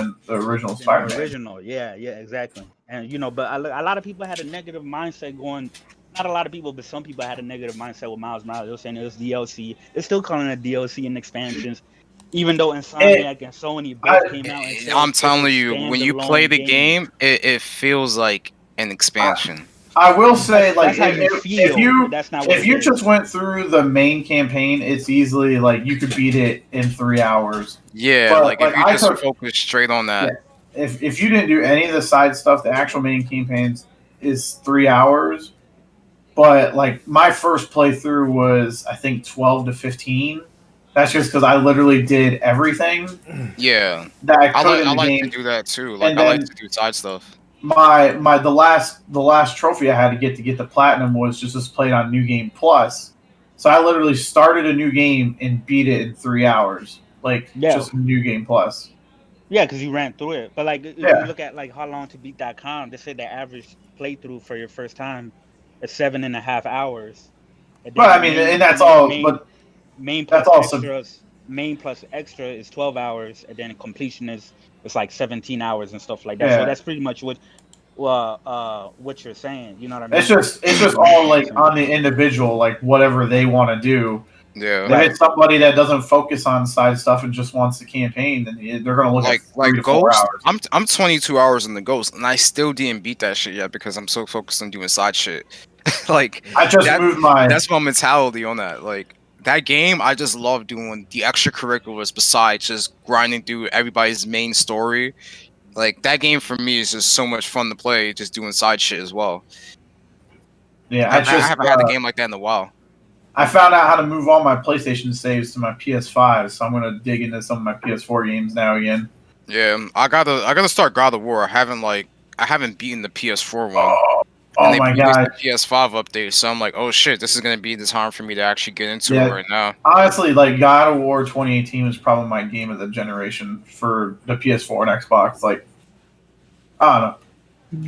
than the original than the Spider-Man. original. Yeah, exactly. And but a lot of people had a negative mindset going. Not a lot of people, but some people had a negative mindset with Miles Morales. They were saying it was DLC. They're still calling it DLC and expansions, even though Insomniac and Sony both came out and said I'm it's a telling you, when you play standalone the game, it feels like an expansion. I will say, like, That's how you feel. That's not what if it you is. just went through the main campaign, it's easily like you could beat it in 3 hours. Yeah, But, like if you just focus straight on that. Yeah, if you didn't do any of the side stuff, the actual main campaigns is 3 hours. But like my first playthrough was, I think, 12 to 15. That's just because I literally did everything. Yeah, that I could I in the like game. to do that too. Like And I like then to do side stuff. the last trophy I had to get the platinum was just played on New Game Plus. So I literally started a new game and beat it in 3 hours. Like just New Game Plus. Yeah, because you ran through it. But like if you look at like how long to beat.com, they say the average playthrough for your first time is 7.5 hours. But I mean, and that's all. But main plus extras. Main plus extra is 12 hours, and then completion it's like 17 hours and stuff like that. So that's pretty much what you're saying. You know what I mean? It's just all like on the individual, like whatever they want to do. Yeah. If it's somebody that doesn't focus on side stuff and just wants the campaign, then they're gonna look at 3 to 4 Ghost. hours. I'm 22 hours in the Ghost, and I still didn't beat that shit yet because I'm so focused on doing side shit. Like I just moved my. That's my mentality on that. Like that game, I just love doing the extracurriculars besides just grinding through everybody's main story. Like that game for me is just so much fun to play, just doing side shit as well. Yeah, I haven't had a game like that in a while. I found out how to move all my PlayStation saves to my PS5, so I'm gonna dig into some of my PS4 games now again. Yeah, I gotta start God of War. I haven't beaten the PS4 one. Oh my god! The PS5 update, so I'm like, oh shit, this is gonna be the time for me to actually get into it right now. Honestly, like God of War 2018 was probably my game of the generation for the PS4 and Xbox. Like, I don't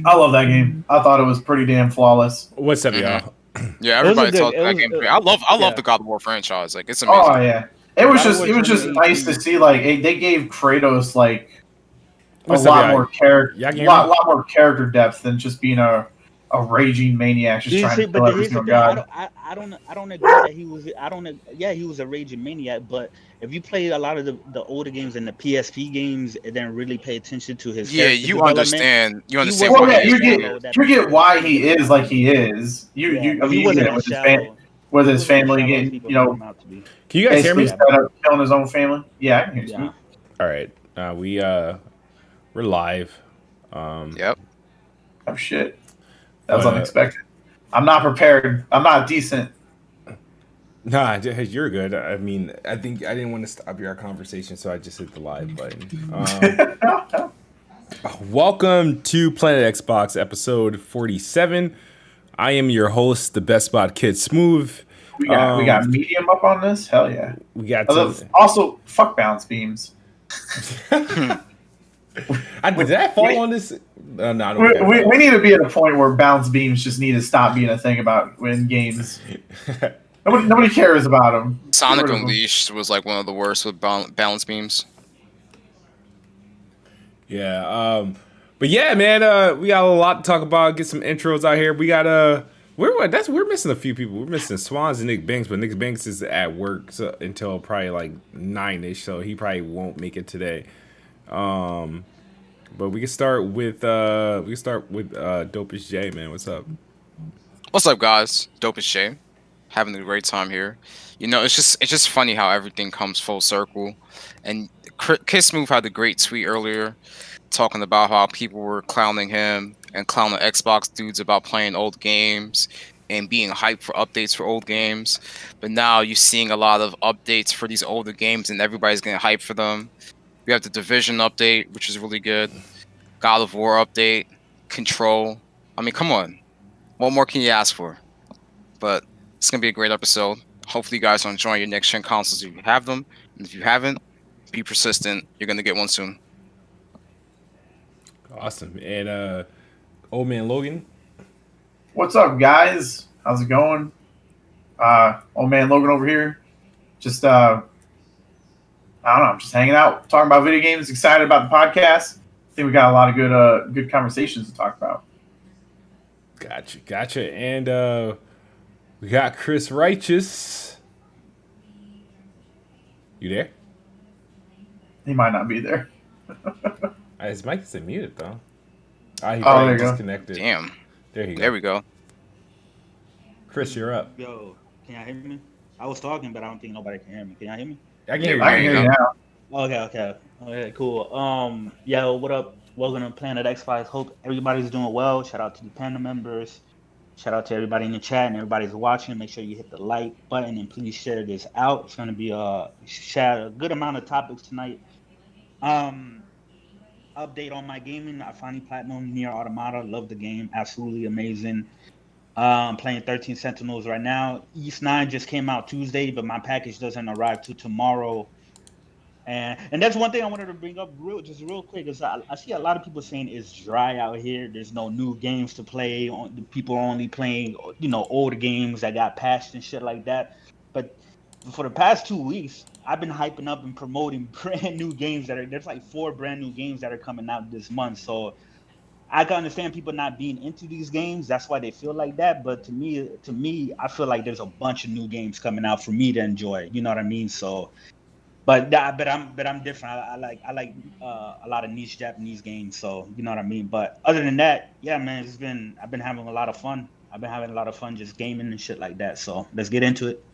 know, I love that game. I thought it was pretty damn flawless. What's up, y'all? Yeah, everybody talks that game. I love the God of War franchise. Like, it's amazing. Oh yeah, it was just nice to see. Like, they gave Kratos like a lot more character depth than just being a raging maniac just trying to kill every single god. I don't agree that he was. He was a raging maniac. But if you play a lot of the older games and the PSP games, and then really pay attention to his you understand. You understand. Well, you get why he is like he is. You get it with his family getting, Can you guys hear me? Killing his own family. Yeah, I can hear you. All right, we're live. Yep. Oh shit. That was unexpected. I'm not prepared. I'm not decent. Nah, you're good. I mean, I think I didn't want to stop your conversation, so I just hit the live button. Welcome to Planet Xbox, episode 47. I am your host, the Best Spot Kid Smooth. We got medium up on this? Hell yeah. We got also, fuck bounce beams. Did that fall on this? No, we need to be at a point where bounce beams just need to stop being a thing about in games. Nobody cares about them. Sonic Unleashed was like one of the worst with balance beams. Yeah, but yeah, man, we got a lot to talk about. Get some intros out here. We got we're missing a few people. We're missing Swans and NickBanks, but NickBanks is at work until probably like 9ish, so he probably won't make it today. But we can start with Dopest J, man. What's up? What's up, guys? Dopest J, having a great time here. It's just funny how everything comes full circle. And Kiss Smooth had a great tweet earlier, talking about how people were clowning him and clowning Xbox dudes about playing old games and being hyped for updates for old games. But now you're seeing a lot of updates for these older games, and everybody's getting hyped for them. We have the Division update, which is really good. God of War update. Control. I mean, come on. What more can you ask for? But it's going to be a great episode. Hopefully you guys are enjoying your next-gen consoles if you have them. And if you haven't, be persistent. You're going to get one soon. Awesome. And old man Logan? What's up, guys? How's it going? Old man Logan over here. Just I don't know. I'm just hanging out, talking about video games, excited about the podcast. I think we got a lot of good conversations to talk about. Gotcha. And we got Chris Righteous. You there? He might not be there. His mic isn't muted though. He there probably you go. disconnected. Damn. There you go. There we go. Chris, you're up. Yo, can y'all hear me? I was talking, but I don't think nobody can hear me. Can y'all hear me? I can hear you. I can hear you now. Okay, cool. Yo, what up? Welcome to Planet X-Files. Hope everybody's doing well. Shout out to the panel members. Shout out to everybody in the chat and everybody's watching. Make sure you hit the like button and please share this out. It's going to be share a good amount of topics tonight. Update on my gaming. I finally platinumed Nier Automata. Love the game. Absolutely amazing. Playing 13 Sentinels right now. East 9 just came out Tuesday, but my package doesn't arrive till tomorrow. And that's one thing I wanted to bring up real quick is I see a lot of people saying it's dry out here. There's no new games to play. People are only playing, older games that got patched and shit like that. But for the past 2 weeks, I've been hyping up and promoting brand new games there's like 4 brand new games that are coming out this month. So I can understand people not being into these games. That's why they feel like that. But to me, I feel like there's a bunch of new games coming out for me to enjoy. You know what I mean? So. But I'm different. I like a lot of niche Japanese games, so you know what I mean. But other than that, yeah, man, I've been having a lot of fun. I've been having a lot of fun just gaming and shit like that. So let's get into it.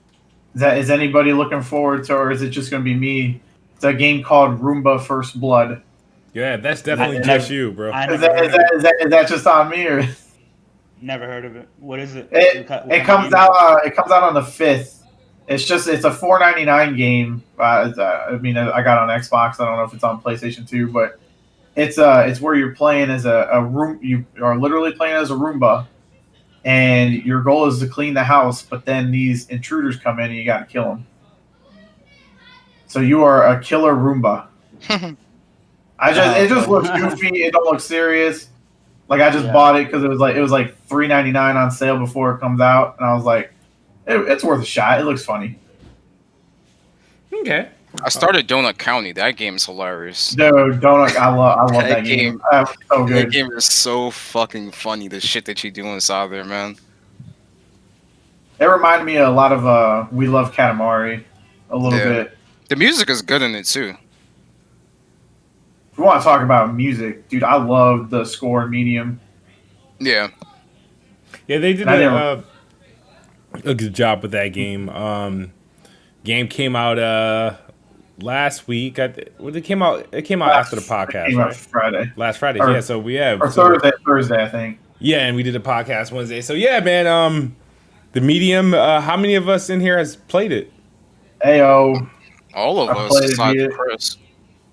Is anybody looking forward to, or is it just going to be me? It's a game called Roomba First Blood. Yeah, that's definitely just you, bro. Is that just on me, or never heard of it? What is it? It comes out. It comes out on the 5th. It's a $4.99 game. I got on Xbox. I don't know if it's on PlayStation 2, but it's where you're playing as a room. You are literally playing as a Roomba, and your goal is to clean the house. But then these intruders come in, and you got to kill them. So you are a killer Roomba. It just looks goofy. It don't look serious. Like I just bought it because it was like $3.99 on sale before it comes out, and I was like. It's worth a shot. It looks funny. Okay. I started Donut County. That game's hilarious. Dude, Donut, I love that game. So good. That game is so fucking funny. The shit that you do inside there, man. It reminded me a lot of We Love Katamari, a little bit. The music is good in it too. If you want to talk about music, dude, I love the score in Medium. Yeah. Yeah, they did a good job with that game. Game came out last week. It came out after the podcast. It came out Friday. Last Friday. Yeah. So we have Thursday, I think. Yeah, and we did a podcast Wednesday. So yeah, man. The Medium. How many of us in here has played it? Ayo. All of us, besides Chris.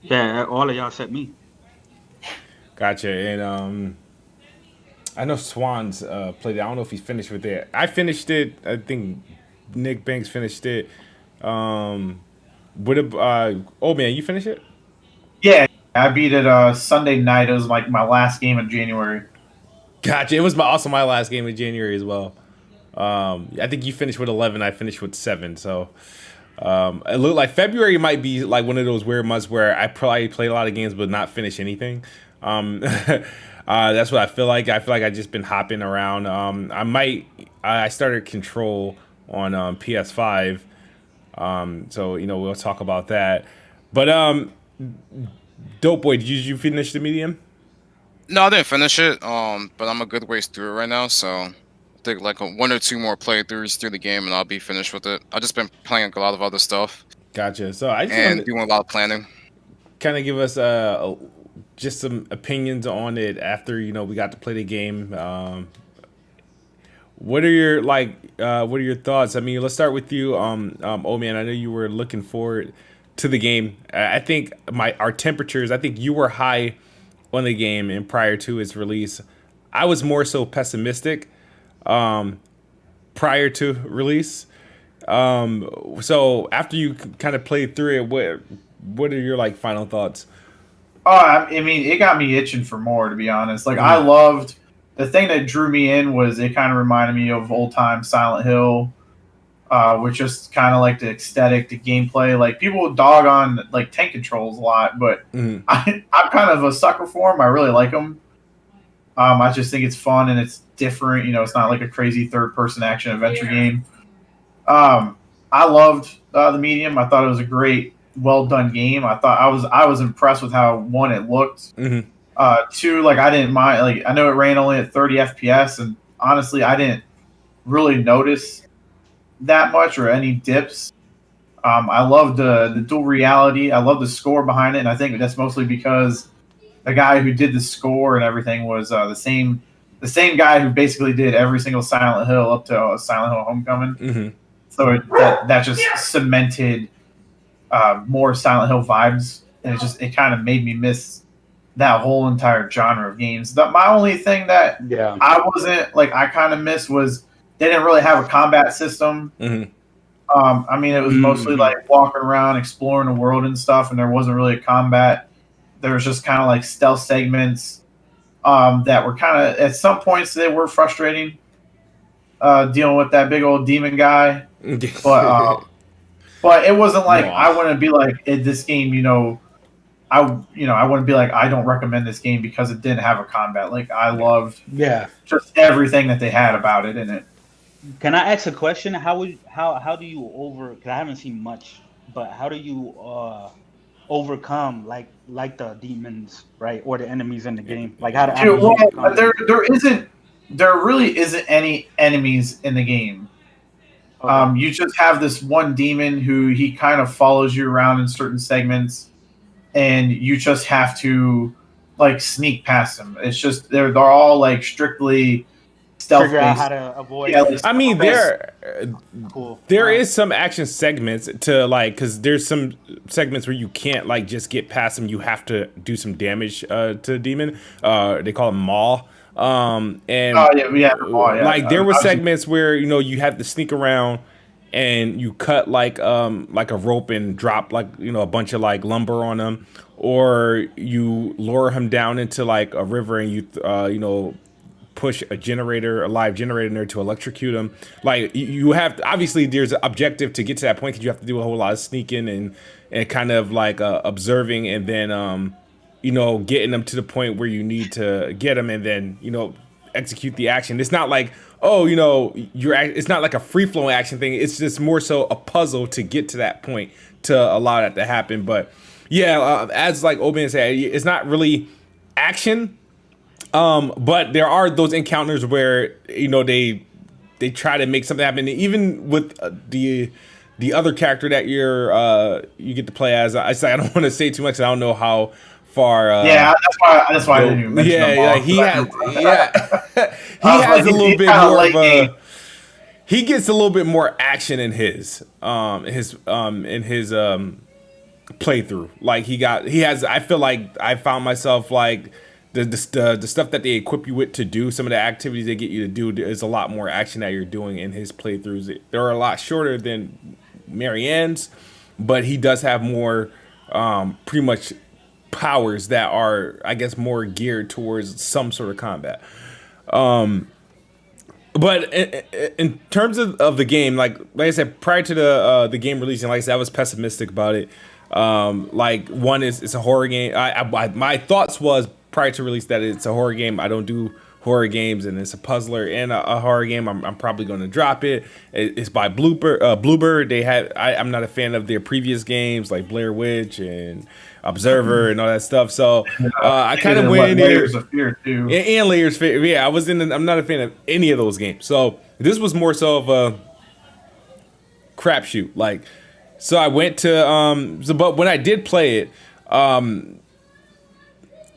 Yeah, all of y'all except me. Gotcha. And I know Swan's played it. I don't know if he's finished with it. I finished it. I think NickBanks finished it. Man, you finished it? Yeah, I beat it Sunday night. It was like my last game of January. Gotcha. It was also my last game of January as well. I think you finished with 11. I finished with 7. So it looked like February might be like one of those weird months where I probably played a lot of games but not finish anything. That's what I feel like. I feel like I've just been hopping around. I started Control on PS5. So, we'll talk about that. But, Dope Boy, did you finish the Medium? No, I didn't finish it. But I'm a good ways through it right now. So I think like 1 or 2 more playthroughs through the game and I'll be finished with it. I've just been playing a lot of other stuff. Gotcha. So I just doing a lot of planning. Kind of give us just some opinions on it after we got to play the game. What are your thoughts? I mean, let's start with you. Oh man, I know you were looking forward to the game. I think our temperatures. I think you were high on the game and prior to its release. I was more so pessimistic prior to release. So after you kind of played through it, what are your final thoughts? Oh, I mean, it got me itching for more, to be honest. Like, I loved the thing that drew me in was it kind of reminded me of old time Silent Hill. which just kind of like the aesthetic, the gameplay. Like people dog on like tank controls a lot, but I'm kind of a sucker for them. I really like them. I just think it's fun and it's different. You know, it's not like a crazy third-person action adventure game. I loved the medium. I thought it was a great, well-done game. I thought I was impressed with how one it looked. Two, like I didn't mind. Like I know it ran only at 30 FPS, and honestly, I didn't really notice that much or any dips. I love the dual reality. I love the score behind it, and I think that's mostly because the guy who did the score and everything was the same guy who basically did every single Silent Hill up to Silent Hill Homecoming. So that just cemented more Silent Hill vibes, and it kind of made me miss that whole entire genre of games. My only thing that I wasn't like I kind of missed was they didn't really have a combat system. I mean, it was mostly like walking around, exploring the world and stuff, and there wasn't really a combat. There was just kind of like stealth segments that were kind of, at some points, they were frustrating dealing with that big old demon guy. But it wasn't like I wouldn't be like this game, I wouldn't be like I don't recommend this game because it didn't have a combat. Like I loved just everything that they had about it in it. Can I ask a question? How do you because I haven't seen much, but how do you overcome like the demons, right, or the enemies in the game? Like how do you there really isn't any enemies in the game. Okay. You just have this one demon who he kind of follows you around in certain segments, and you just have to like sneak past him. It's just they're all like strictly stealth figure out based. how to avoid. Yeah, I mean, there is some action segments to like, because there's some segments where you can't like just get past them. You have to do some damage to the demon. They call him Maw. Like there were segments where you have to sneak around and you cut like a rope and drop like a bunch of like lumber on him, or you lure him down into like a river and you push a live generator in there to electrocute him. Like you have to, obviously there's an objective to get to that point because you have to do a whole lot of sneaking and kind of like observing, and then getting them to the point where you need to get them, and then execute the action. It's not like it's not like a free flowing action thing. It's just more so a puzzle to get to that point to allow that to happen. But as like Oben said, it's not really action. But there are those encounters where they try to make something happen. Even with the other character that you get to play as, I don't want to say too much. I don't know how far. That's why I didn't even mention him. He has a little bit more of a. He gets a little bit more action in his playthrough. Like he has. I feel like I found myself like. The stuff that they equip you with to do, some of the activities they get you to do, is a lot more action that you're doing in his playthroughs. They're a lot shorter than Marianne's, but he does have more pretty much powers that are, I guess, more geared towards some sort of combat. But in terms of the game, like I said, prior to the game releasing, like I said, I was pessimistic about it. Like one is it's a horror game. My thoughts was prior to release that it's a horror game. I don't do horror games, and it's a puzzler and a horror game. I'm probably going to drop it. It's by Bluebird. I'm not a fan of their previous games like Blair Witch and Observer and all that stuff. So I kind of went in there. Layers of Fear too. And Layers of Fear. Yeah, I'm not a fan of any of those games. So this was more so of a crapshoot. Like, so I went to but when I did play it,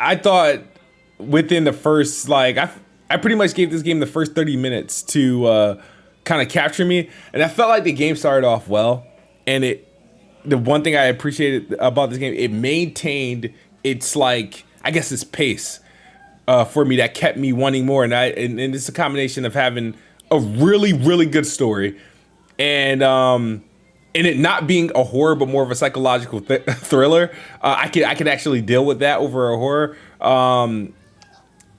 I thought within the first, like, I pretty much gave this game the first 30 minutes to kind of capture me. And I felt like the game started off well. And the one thing I appreciated about this game, it maintained its, like, I guess its pace for me that kept me wanting more. And it's a combination of having a really, really good story and it not being a horror, but more of a psychological thriller. I could actually deal with that over a horror.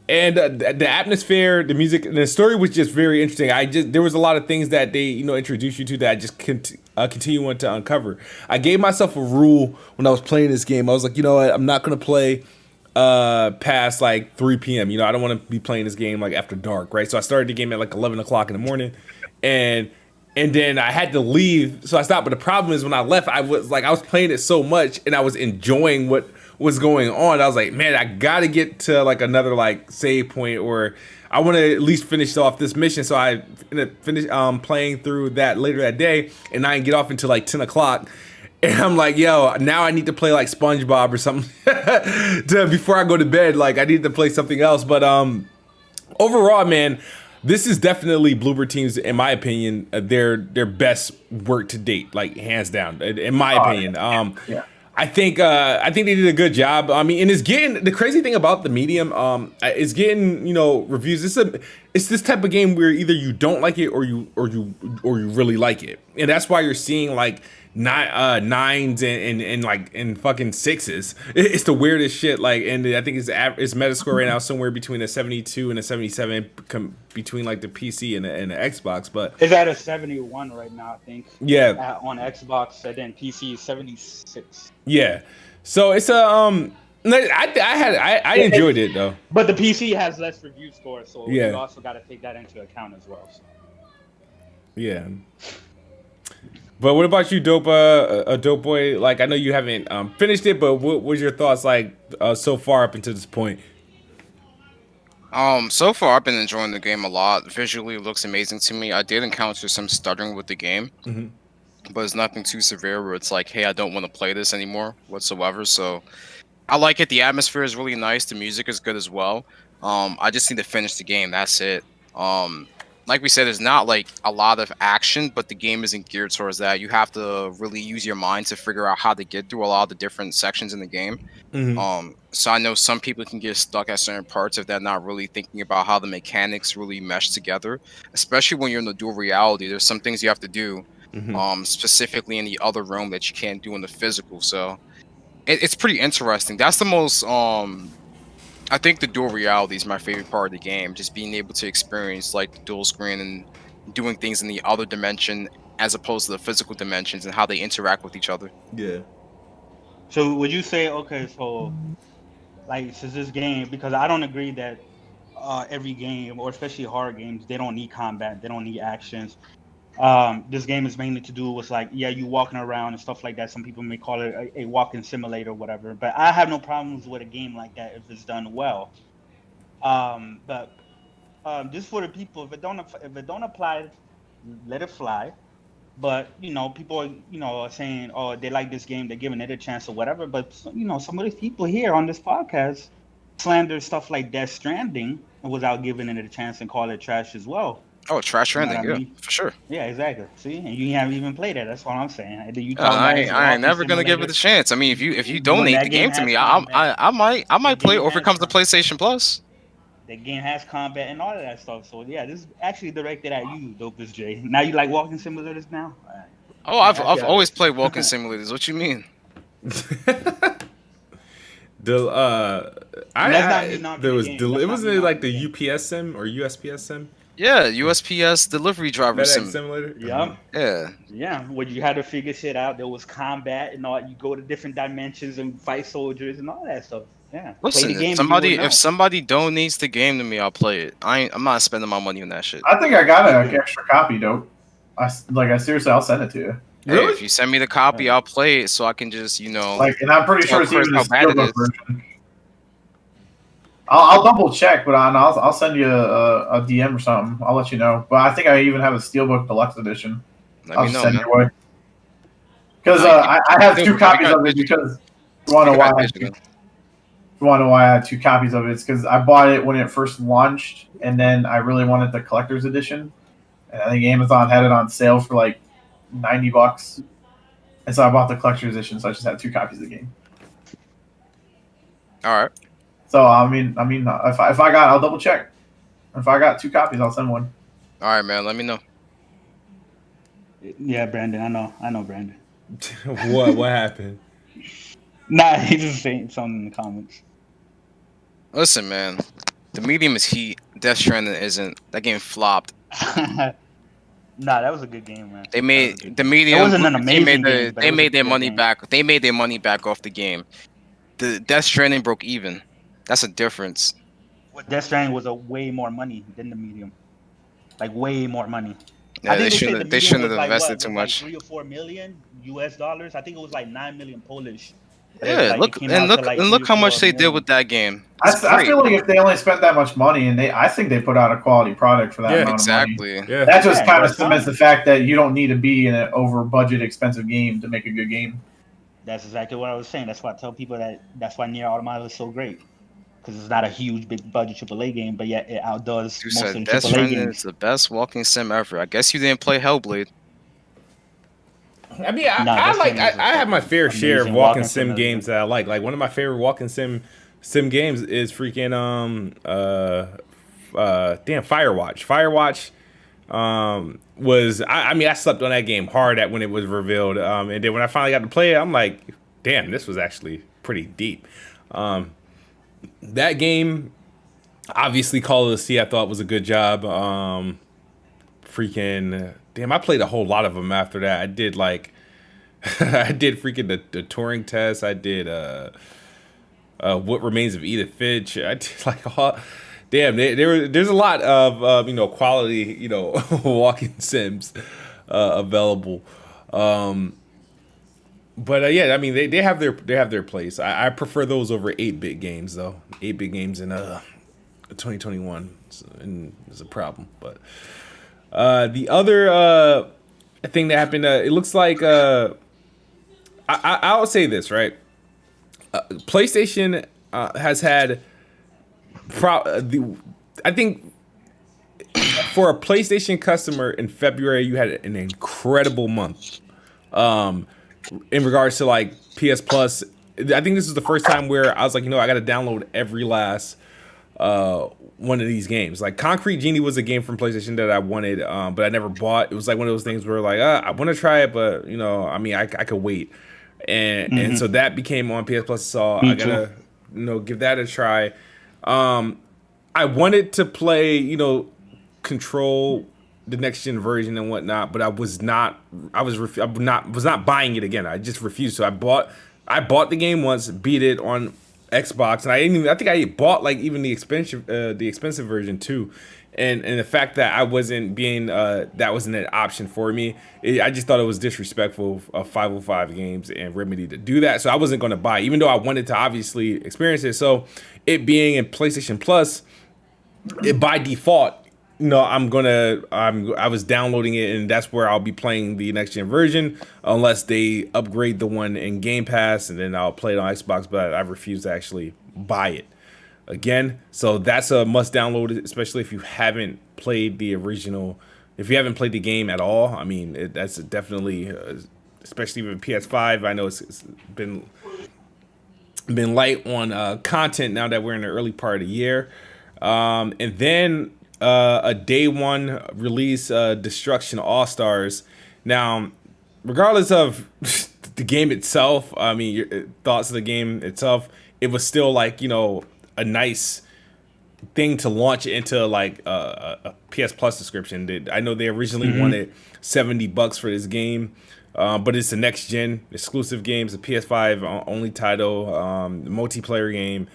And the atmosphere, the music, and the story was just very interesting. There was a lot of things that they introduced you to that I just continue on to uncover. I gave myself a rule when I was playing this game. I was like, you know what, I'm not gonna play past like 3 p.m. I don't want to be playing this game like after dark, right? So I started the game at like 11 o'clock in the morning, and then I had to leave, so I stopped. But the problem is when I left, I was playing it so much and I was enjoying what was going on. I was like, man, I gotta get to like another like save point, or I want to at least finish off this mission. So I finished playing through that later that day, and I didn't get off until like 10 o'clock. And I'm like, yo, now I need to play like SpongeBob or something before I go to bed. Like I need to play something else. But overall, man, this is definitely Bloober Team's, in my opinion, their best work to date, like hands down, in my opinion. Yeah. I think they did a good job. I mean, and it's getting, the crazy thing about the medium, it's getting reviews. It's this type of game where either you don't like it or you really like it, and that's why you're seeing like nines and fucking sixes. It's the weirdest shit. Like, and I think its Metascore right now somewhere between a 72 and a 77 between like the PC and the Xbox. But it's at a 71 right now, I think. Yeah. On Xbox, and then PC is 76. Yeah. So it's I enjoyed it though. But the PC has less review scores, so yeah, you also got to take that into account as well. So. Yeah. But what about you, Dope Boy? Like, I know you haven't finished it, but what was your thoughts like so far up until this point? So far I've been enjoying the game a lot. Visually, it looks amazing to me. I did encounter some stuttering with the game, but it's nothing too severe where it's like, hey, I don't want to play this anymore whatsoever. So I like it. The atmosphere is really nice. The music is good as well. I just need to finish the game. That's it. Like we said, there's not like a lot of action, but the game isn't geared towards that. You have to really use your mind to figure out how to get through a lot of the different sections in the game. So I know some people can get stuck at certain parts if they're not really thinking about how the mechanics really mesh together, especially when you're in the dual reality. There's some things you have to do specifically in the other realm that you can't do in the physical. So it's pretty interesting. That's the most I think the dual reality is my favorite part of the game. Just being able to experience like the dual screen and doing things in the other dimension as opposed to the physical dimensions and how they interact with each other. Yeah. So would you say, okay, so like since this game, because I don't agree that every game, or especially horror games, they don't need combat, they don't need actions. This game is mainly to do with like, yeah, you walking around and stuff like that. Some people may call it a walking simulator or whatever, but I have no problems with a game like that if it's done well. But just for the people, if it don't apply, let it fly. But people are saying, oh, they like this game, they're giving it a chance or whatever. But some of these people here on this podcast slander stuff like Death Stranding without giving it a chance and call it trash as well. Oh, trash Stranding, yeah, for sure. Yeah, exactly. See, and you haven't even played it. That's what I'm saying. I ain't never gonna give it a chance. I mean, if you donate the game to me, I might play it, or if it comes to PlayStation Plus. The game has combat and all of that stuff. So yeah, this is actually directed at you, Dopest J. Now you like walking simulators now? Right. Oh, I've always played walking simulators. What you mean? It wasn't like the UPS sim or USPS sim. Yeah, USPS delivery driver simulator. Yeah. Where you had to figure shit out. There was combat and all. You go to different dimensions and fight soldiers and all that stuff. Yeah. Listen, if somebody donates the game to me, I'll play it. I'm not spending my money on that shit. I think I got an extra copy, Dope. Seriously, I'll send it to you. Really? Hey, if you send me the copy, I'll play it so I can just and I'm pretty sure it's even the steelbook version. I'll double check, but I'll send you a DM or something. I'll let you know. But I think I even have a Steelbook Deluxe Edition. Let me know, man. Because I have two copies of it because you want to know why. You want to know why I had two copies of it? It's because I bought it when it first launched, and then I really wanted the collector's edition. And I think Amazon had it on sale for like $90, and so I bought the collector's edition. So I just had two copies of the game. All right. So I mean, if I got, I'll double check. If I got two copies, I'll send one. All right, man. Let me know. Yeah, Brandon. I know, Brandon. What happened? Nah, he's just saying something in the comments. Listen, man. The medium is heat. Death Stranding isn't. That game flopped. Nah, that was a good game, man. They made the medium. It wasn't an amazing game. but They it was made a their good money game. back. They made their money back off the game. The Death Stranding broke even. That's a difference. With Death Stranding was a way more money than the medium, like way more money. Yeah, I think they said shouldn't. the They medium shouldn't was have like, invested what, too was much. like $3 or $4 million US. I think it was like 9 million Polish. But it was Yeah, like, look it came out to like 3 look or how much 4 they did million. with that game. I It's great. feel like if they only spent that much money, and I think they put out a quality product for that Yeah, amount of money. Exactly. Yeah. That just Yeah, kind of that's cements fine. the fact that you don't need to be in an over budget expensive game to make a good game. That's exactly what I was saying. That's why I tell people that's why Nier Automata is so great, because it's not a huge big budget AAA game, but yet it outdoes You most of said the Death AAA Stranding games. is the best walking sim ever. I guess you didn't play Hellblade. I mean, Nah, that's I Stranding is a have my fair share of amazing walking walking sim sim games that I like. Like one of my favorite walking sim games is freaking Firewatch. Was I mean I slept on that game hard at when it was revealed. And then when I finally got to play it, I'm like, damn, this was actually pretty deep. That game, obviously, Call of the Sea, I thought was a good job. Damn, I played a whole lot of them after that. I did like, I did freaking the Turing test. I did What Remains of Edith Finch. I did like all. Damn, there's a lot of quality walking sims available. But yeah, I mean they have their place. I prefer those over 8-bit games though. 8-bit games in 2021 is a problem. But the other thing that happened, it looks like I'll say this, right? PlayStation has had I think for a PlayStation customer in February, you had an incredible month. In regards to like PS Plus, I think this is the first time where I was like, I got to download every last one of these games. Like Concrete Genie was a game from PlayStation that I wanted, but I never bought. It was like one of those things where like, I want to try it, but I mean, I could wait. And so that became on PS Plus. So I gotta give that a try. I wanted to play Control, the next gen version and whatnot, but I was not buying it again. I just refused. So I bought the game once, beat it on Xbox, and I think I bought like even the expensive version too. And the fact that I wasn't being that wasn't an option for me, I just thought it was disrespectful of 505 Games and Remedy to do that. So I wasn't going to buy, even though I wanted to obviously experience it. So it being in PlayStation Plus, it by default, I was downloading it, and that's where I'll be playing the next gen version unless they upgrade the one in Game Pass, and then I'll play it on Xbox. But I refuse to actually buy it again. So that's a must download, especially if you haven't played the original. If you haven't played the game at all, I mean, that's definitely, especially with PS5. I know it's been light on content now that we're in the early part of the year. And then a day one release, Destruction All-Stars. Now, regardless of the game itself, I mean, your thoughts of the game itself, it was still like, a nice thing to launch into like a PS Plus subscription. I know they originally wanted $70 for this game, but it's a next gen exclusive game. It's a PS5 only title, multiplayer game,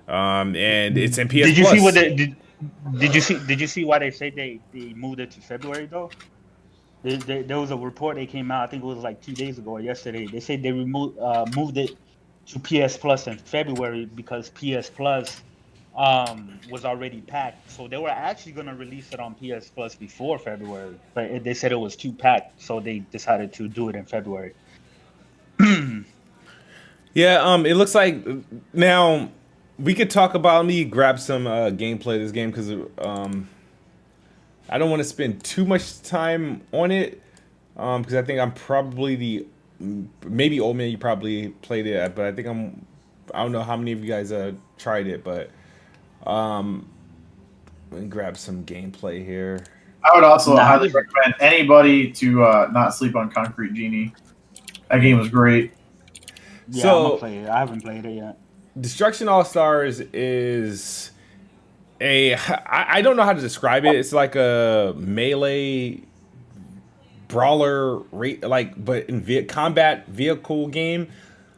and it's in PS Did you Plus. see what did you see why they say they moved it to February though? There was a report that came out, I think it was like 2 days ago or yesterday. They said they moved it to PS Plus in February because PS Plus was already packed. So they were actually going to release it on PS Plus before February, but they said it was too packed, so they decided to do it in February. Yeah, it looks like now we could talk about. Let me grab some gameplay of this game because I don't want to spend too much time on it because I think I'm probably maybe Old Man, you probably played it, but I think I don't know how many of you guys tried it, but let me grab some gameplay here. I would also highly recommend anybody to not sleep on Concrete Genie. That game was great. Yeah, I'm gonna play it. I haven't played it yet. Destruction All Stars is I don't know how to describe it. It's like a melee brawler but in combat vehicle game.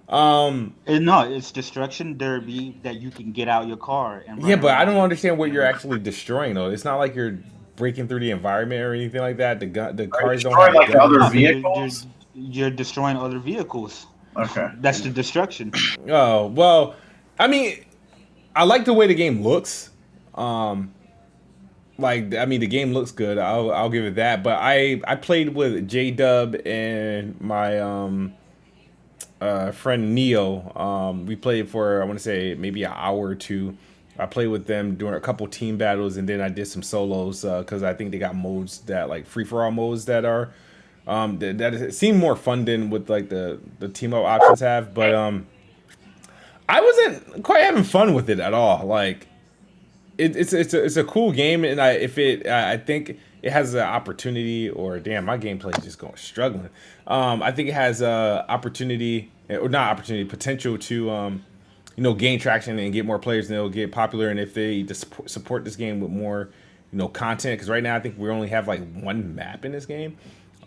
No, it's destruction derby that you can get out your car and Yeah, run but I don't around. understand what you're actually destroying though. It's not like you're breaking through the environment or anything like that. The cars don't have destroying, like, the guns. other No, but vehicles? you're destroying other vehicles. Okay. That's the destruction. Oh well, I mean, I like the way the game looks. The game looks good. I'll give it that. But I played with J Dub and my friend Neo. We played for, I want to say, maybe an hour or two. I played with them during a couple team battles, and then I did some solos because I think they got modes that like free for all modes that are that seem more fun than with like the team up options have. But I wasn't quite having fun with it at all. Like it's a cool game, and I think it has an opportunity. Or damn, my gameplay is just struggling. I think it has opportunity, or not opportunity, potential to gain traction and get more players, and it'll get popular. And if they just support this game with more content, because right now I think we only have like one map in this game.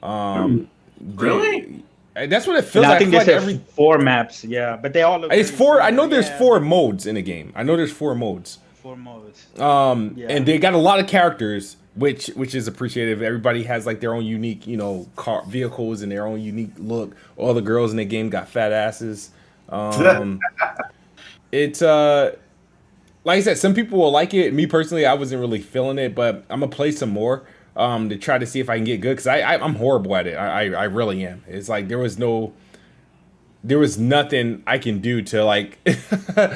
Really? That's what it feels And like. I think feel there's like 4 maps, yeah, but they all look. It's very 4. I know similar, there's 4 modes in the game. I know there's 4 modes. 4 modes. Yeah. And they got a lot of characters, which is appreciative. Everybody has like their own unique, car vehicles and their own unique look. All the girls in the game got fat asses. It's like I said, some people will like it. Me personally, I wasn't really feeling it, but I'm gonna play some more to try to see if I can get good, because I'm horrible at it. I really am. It's like there was nothing I can do to like.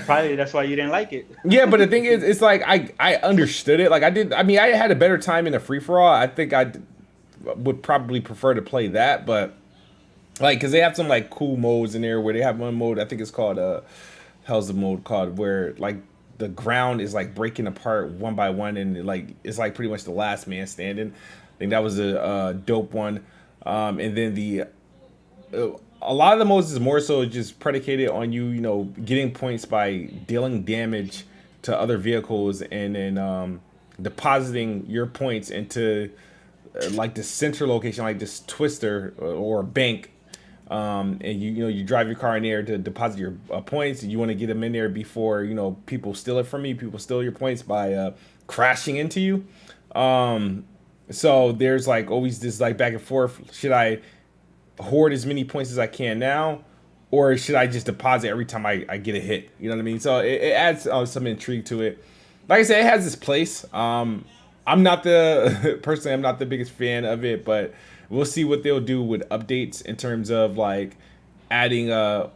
Probably that's why you didn't like it. Yeah, but the thing is, it's like I understood it. Like I had a better time in a free for all. I think I would probably prefer to play that, but like because they have some like cool modes in there where they have one mode. I think it's called how's the mode called, where like the ground is like breaking apart one by one, and like it's like pretty much the last man standing. I think that was a dope one. And then a lot of the modes is more so just predicated on you getting points by dealing damage to other vehicles, and then depositing your points into like the central location, like this twister or a bank. And you drive your car in there to deposit your points. You want to get them in there before people steal it from you. People steal your points by crashing into you. So there's like always this like back and forth. Should I hoard as many points as I can now, or should I just deposit every time I get a hit? You know what I mean? So it adds some intrigue to it. Like I said, it has its place. I'm not the biggest fan of it, but we'll see what they'll do with updates in terms of like adding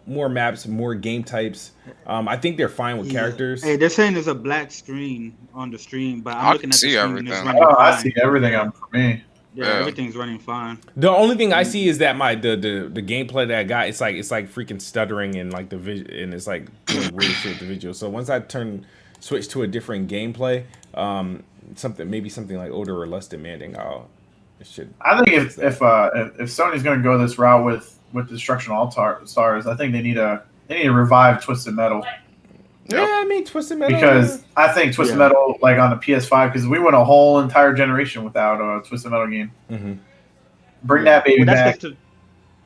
more maps, more game types. I think they're fine with characters. Hey, they're saying there's a black screen on the stream, but I'm I looking can at the see screen everything. and it's running fine. I see everything on for me. Yeah, Yeah. everything's running fine. The only thing I see is that the gameplay that I got, it's like freaking stuttering, and like and it's like doing weird shit with the visual. So once I switch to a different gameplay, something like older or less demanding, I think if Sony's going to go this route with Destruction All Stars, I think they need to revive Twisted Metal. Yeah, I mean Twisted Metal. Because I think Twisted Metal, like on the PS5, because we went a whole entire generation without a Twisted Metal game. Mm-hmm. Bring that baby back.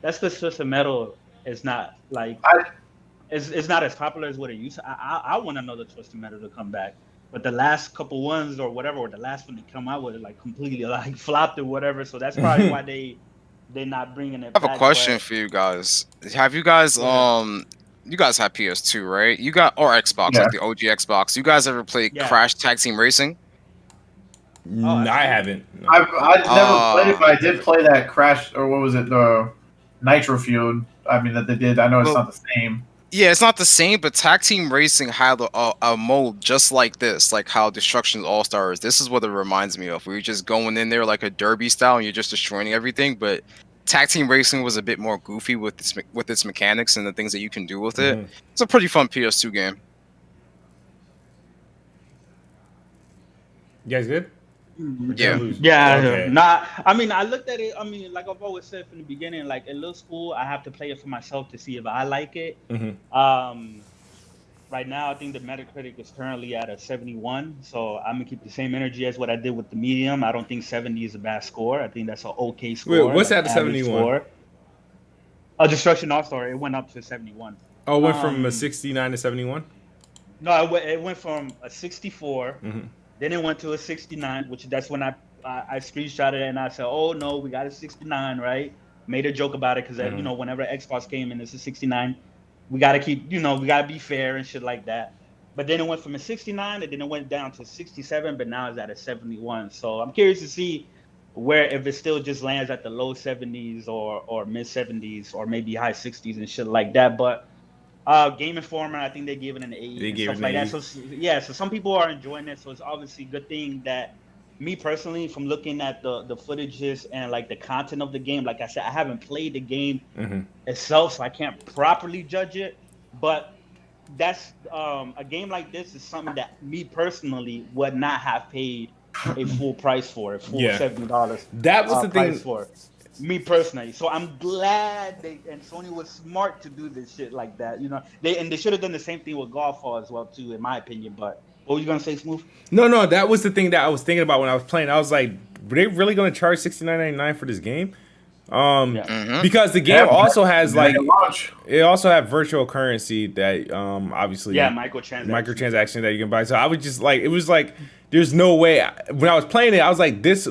That's the Twisted Metal is not like it's not as popular as what it used to. I want another Twisted Metal to come back. But the last couple ones or whatever, or the last one they come out with, it like completely like flopped or whatever. So that's probably why they're not bringing it I have back. a question for you guys. Have you guys you guys have PS2, right? You got or Xbox, like the OG Xbox. You guys ever played Crash Tag Team Racing? I haven't. No. I've never played it, but I did play that Crash, or what was it, the Nitro Field. I mean that they did. I know it's not the same. Yeah, it's not the same, but Tag Team Racing had a mode just like this, like how Destruction's All-Stars. This is what it reminds me of. Where you're just going in there like a derby style and you're just destroying everything, but Tag Team Racing was a bit more goofy with its mechanics and the things that you can do with it. Mm-hmm. It's a pretty fun PS2 game. You guys good? Yeah. Okay. I mean, I looked at it. I mean, like I've always said from the beginning, like it looks cool. I have to play it for myself to see if I like it. Mm-hmm. right now, I think the Metacritic is currently at a 71. So I'm gonna keep the same energy as what I did with the medium. I don't think 70 is a bad score. I think that's an okay score. Wait, what's like that? 71. Destruction All Star. It went up to 71. Oh, it went from a 69 to 71. No, it went from a 64. Mm-hmm. Then it went to a 69, which that's when I screenshotted it and I said, "Oh no, we got a 69, right?" Made a joke about it because you know, whenever Xbox came in, it's a 69. We gotta keep, you know, we gotta be fair and shit like that. But then it went from a 69, and then it went down to 67, but now it's at a 71. So I'm curious to see where, if it still just lands at the low 70s or mid 70s or maybe high 60s and shit like that. But Game Informer, I think they gave it an 8 They and gave stuff it like an that. So yeah, so some people are enjoying it. So it's obviously a good thing that me personally, from looking at the footages and like the content of the game, like I said, I haven't played the game itself, so I can't properly judge it. But that's a game like this is something that me personally would not have paid a full price for, a full $70. That was the thing for me personally. So I'm glad Sony was smart to do this shit like that. You know, they should have done the same thing with Godfall as well too, in my opinion. But what were you gonna say, Smooth? No, that was the thing that I was thinking about when I was playing. I was like, were they really gonna charge $69.99 for this game? Because the game also has like, it also have virtual currency that obviously microtransaction that you can buy. So I was just like, it was like, there's no way. When I was playing it, I was like, this.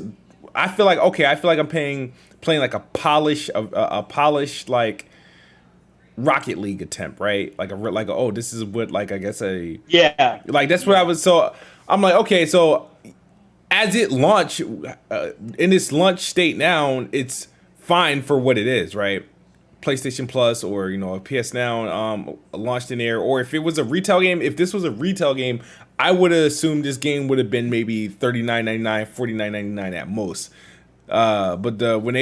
I feel like I'm playing like a polished like Rocket League attempt, right? Like oh, this is what, like, I guess like that's what I was. So I'm like, okay, so as it launched in its launch state now, it's fine for what it is, right? PlayStation Plus, or, you know, a PS Now launched in there. Or if it was a retail game, if this was a retail game, I would have assumed this game would have been maybe $39.99, $49.99 at most. But when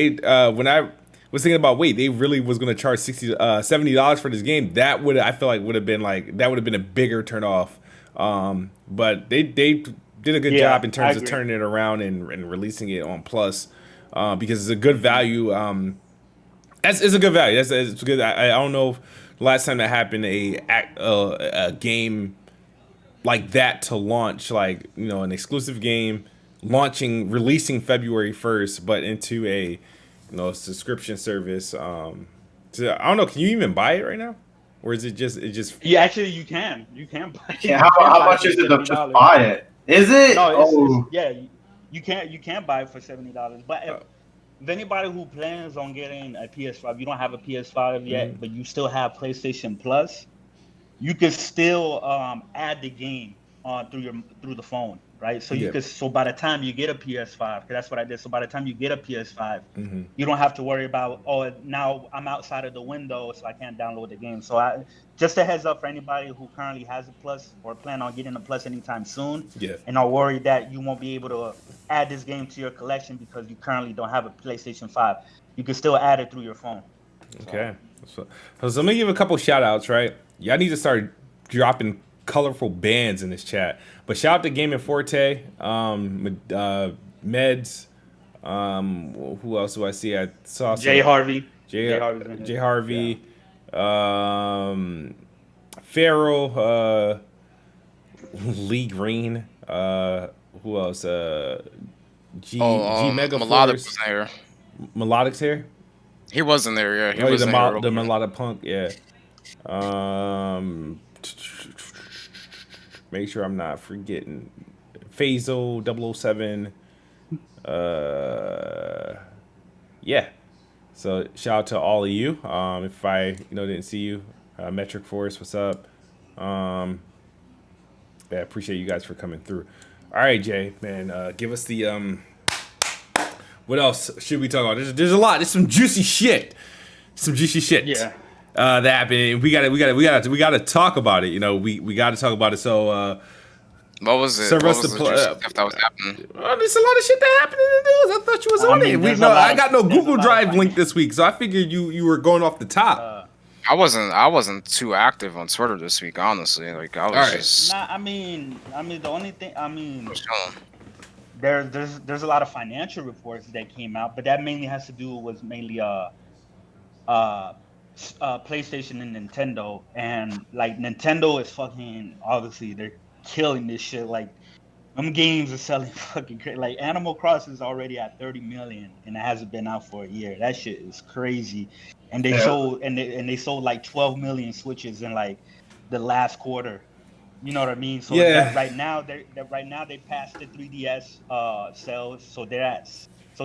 I was thinking about, wait, they really was going to charge $70 for this game, that would have been a bigger turnoff. But they did a good job in terms of turning it around and releasing it on Plus, because it's a good value. It's a good value. It's good. I don't know if last time that happened, a game like that to launch, like, you know, an exclusive game releasing February 1st, but into a, you know, subscription service. So I don't know. Can you even buy it right now, or is it just? Yeah, actually, you can buy it. Yeah, how much is it to just buy it? Is it? No, you can't buy it for $70. But if anybody who plans on getting a PS5, you don't have a PS5 yet, but you still have PlayStation Plus, you can still add the game through the phone, right? So you could. So by the time you get a PS5, because that's what I did. So by the time you get a PS5, you don't have to worry about, oh, now I'm outside of the window, so I can't download the game. So just a heads up for anybody who currently has a Plus or plan on getting a Plus anytime soon, and are worried that you won't be able to add this game to your collection because you currently don't have a PlayStation 5. You can still add it through your phone. Okay. So let me give a couple shout outs, right? Y'all need to start dropping colorful bands in this chat. But shout out to Game Forte, Meds, who else do I see? I saw Jay Harvey. Jay Harvey, Farrell, Lee Green, who else? G Mega Melodic was there. Melodic's here? He wasn't there, yeah. He was the Melodic Punk, yeah. Make sure I'm not forgetting. Faisal 007. Yeah. So shout out to all of you. If I didn't see you, Metric Force, what's up? I appreciate you guys for coming through. All right, Jay, man, give us the what else should we talk about? There's a lot. There's some juicy shit. Yeah. That happened. We gotta talk about it. You know, we gotta talk about it. So what was it? What was the stuff that was happening? There's a lot of shit that happened in the news. I thought you was on it. I got no Google Drive link this week, so I figured you were going off the top. I wasn't too active on Twitter this week, honestly. Like I was just. Nah, I mean, the only thing, there's a lot of financial reports that came out, but that mainly has to do with PlayStation and Nintendo, and like Nintendo is fucking obviously they're killing this shit. Like them games are selling fucking crazy. Like Animal Crossing is already at 30 million and it hasn't been out for a year. That shit is crazy. And they sold they sold like 12 million Switches in like the last quarter. You know what I mean? So right now they passed the 3DS sales. So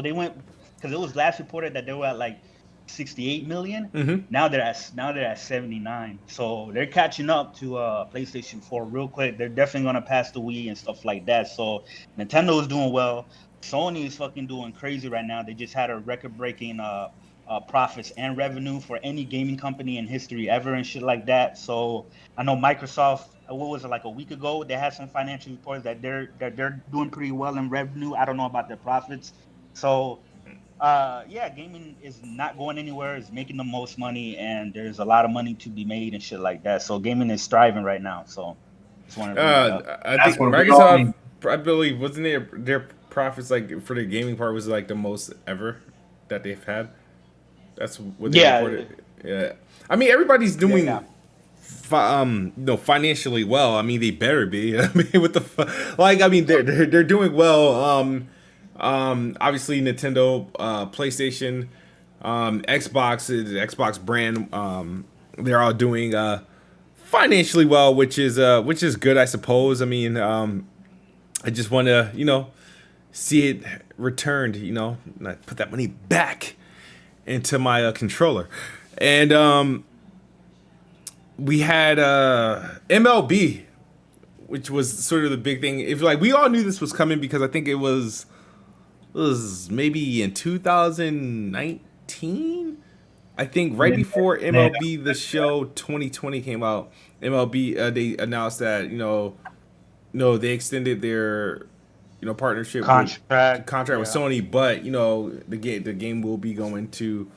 they went because it was last reported that they were at like 68 million. Mm-hmm. Now they're at 79. So they're catching up to PlayStation 4 real quick. They're definitely gonna pass the Wii and stuff like that. So Nintendo is doing well. Sony is fucking doing crazy right now. They just had a record-breaking profits and revenue for any gaming company in history ever and shit like that. So I know Microsoft, what was it, like a week ago, they had some financial reports that they're doing pretty well in revenue. I don't know about their profits. So gaming is not going anywhere. It's making the most money, and there's a lot of money to be made and shit like that. So gaming is thriving right now. So just want to I think Microsoft, I believe, wasn't their profits like for the gaming part was like the most ever that they've had. That's what they reported. Yeah, I mean everybody's doing financially well. I mean they better be. I mean with they're doing well. Obviously Nintendo, PlayStation, Xbox, the Xbox brand, they're all doing financially well, which is good, I suppose. I mean, I just want to see it returned. Put that money back into my controller, and we had MLB, which was sort of the big thing. If like we all knew this was coming because I think it was maybe in 2019. I think right before MLB The Show 2020 came out, MLB they announced that they extended their partnership contract with Sony, but the game will be going to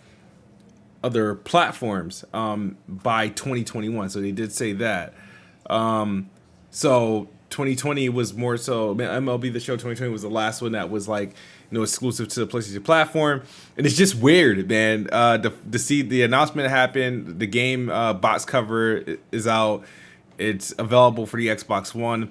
other platforms by 2021. So they did say that. So 2020 was more so MLB The Show 2020 was the last one that was like exclusive to the PlayStation platform, and it's just weird, man. To see the announcement happen, the game box cover is out. It's available for the Xbox One.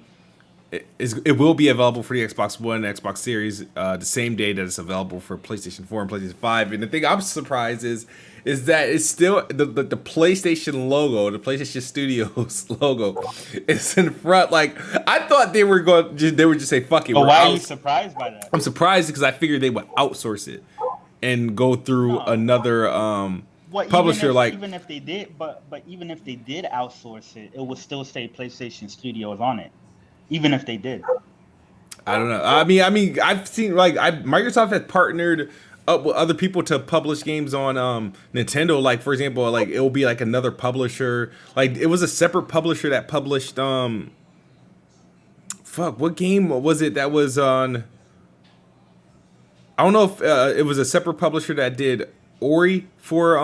It will be available for the Xbox One and Xbox Series the same day that it's available for PlayStation 4 and PlayStation 5. And the thing I'm surprised is that it's still the PlayStation logo, the PlayStation Studios logo, is in front. Like I thought they would just say fuck it. But why are you surprised by that? I'm surprised because I figured they would outsource it and go through another publisher. Even if they did outsource it, it would still say PlayStation Studios on it. Even if they did, I don't know. I mean, I've seen Microsoft has partnered up with other people to publish games on Nintendo. Like for example, like it will be like another publisher. Like it was a separate publisher that published what game was it that was on? I don't know if it was a separate publisher that did Ori for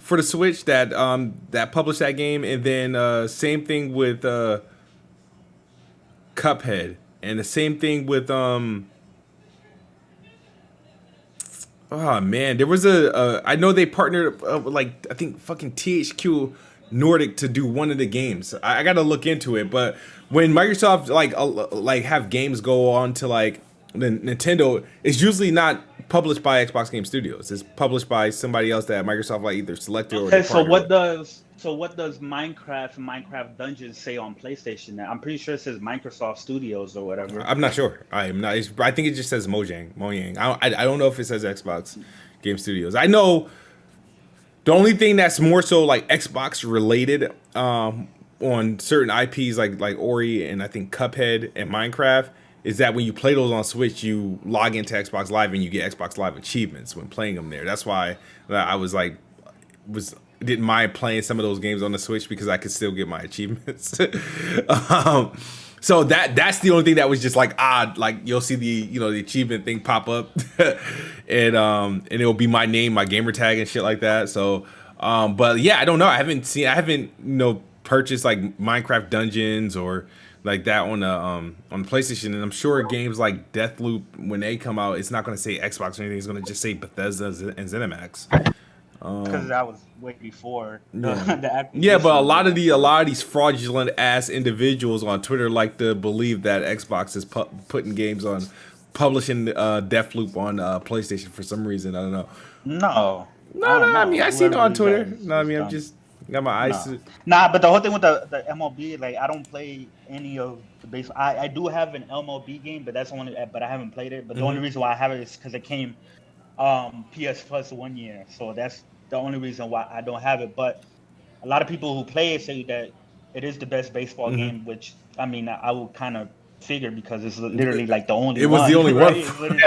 the Switch that published that game, and then same thing with Cuphead, and the same thing with oh man, there was I know they partnered with I think fucking THQ Nordic to do one of the games. I got to look into it, but when Microsoft have games go on to the Nintendo, it's usually not published by Xbox Game Studios. It's published by somebody else that Microsoft either selected or. Okay, so what does Minecraft and Minecraft Dungeons say on PlayStation now? I'm pretty sure it says Microsoft Studios or whatever. I'm not sure. I am not. I think it just says Mojang. I don't know if it says Xbox Game Studios. I know the only thing that's more so like Xbox related on certain IPs like Ori and I think Cuphead and Minecraft is that when you play those on Switch, you log into Xbox Live and you get Xbox Live achievements when playing them there. That's why I didn't mind playing some of those games on the Switch because I could still get my achievements. So that's the only thing that was just like odd. Like you'll see the achievement thing pop up, and it'll be my name, my gamer tag, and shit like that. So, but yeah, I don't know. I haven't purchased like Minecraft Dungeons or like that on the PlayStation, and I'm sure games like Deathloop when they come out, it's not going to say Xbox or anything. It's going to just say Bethesda and ZeniMax. Because that was way before Yeah. the Yeah, but a acquisition. lot of these fraudulent ass individuals on Twitter like to believe that Xbox is putting games on, publishing Deathloop on PlayStation for some reason. I don't know. No. No, I don't I mean know. I see it Whoever on believes Twitter. that is No, I mean I'm dumb. just got my eyes. No. Nah, but the whole thing with the MLB, like I don't play any of the base. I do have an MLB game, but that's only. But I haven't played it. But the only reason why I have it is because it came PS Plus 1 year, so that's the only reason why I don't have it. But a lot of people who play it say that it is the best baseball game, which I mean I will kind of figure because it's literally like the only. It was the only right? one. It's literally-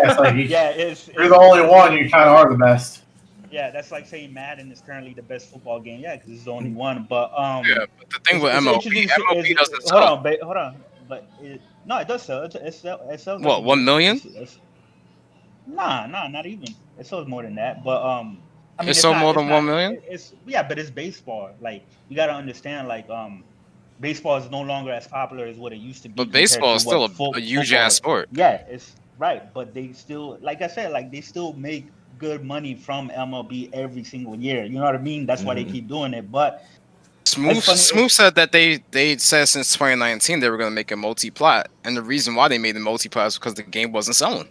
Yeah, it's like you're you're the only one. You kind of are the best. Yeah, that's like saying Madden is currently the best football game. Yeah, because it's the only one. But Yeah, but the thing with it's MLB, interesting MLB doesn't sell. hold on. But no, it does sell. It sells. What, 1 million? Nah, not even. It sells more than that. But I mean, It sold more than 1 not- million? It's but it's baseball. Like you gotta understand, like baseball is no longer as popular as what it used to be. But compared baseball to is still what a huge football ass is. sport. Yeah, it's right. But they still, like I said, like they still make good money from MLB every single year. You know what I mean? That's why they keep doing it. But Smooth It's funny, Smooth said that they said since 2019 they were going to make a multi-plat, and the reason why they made the multi-plat is because the game wasn't selling.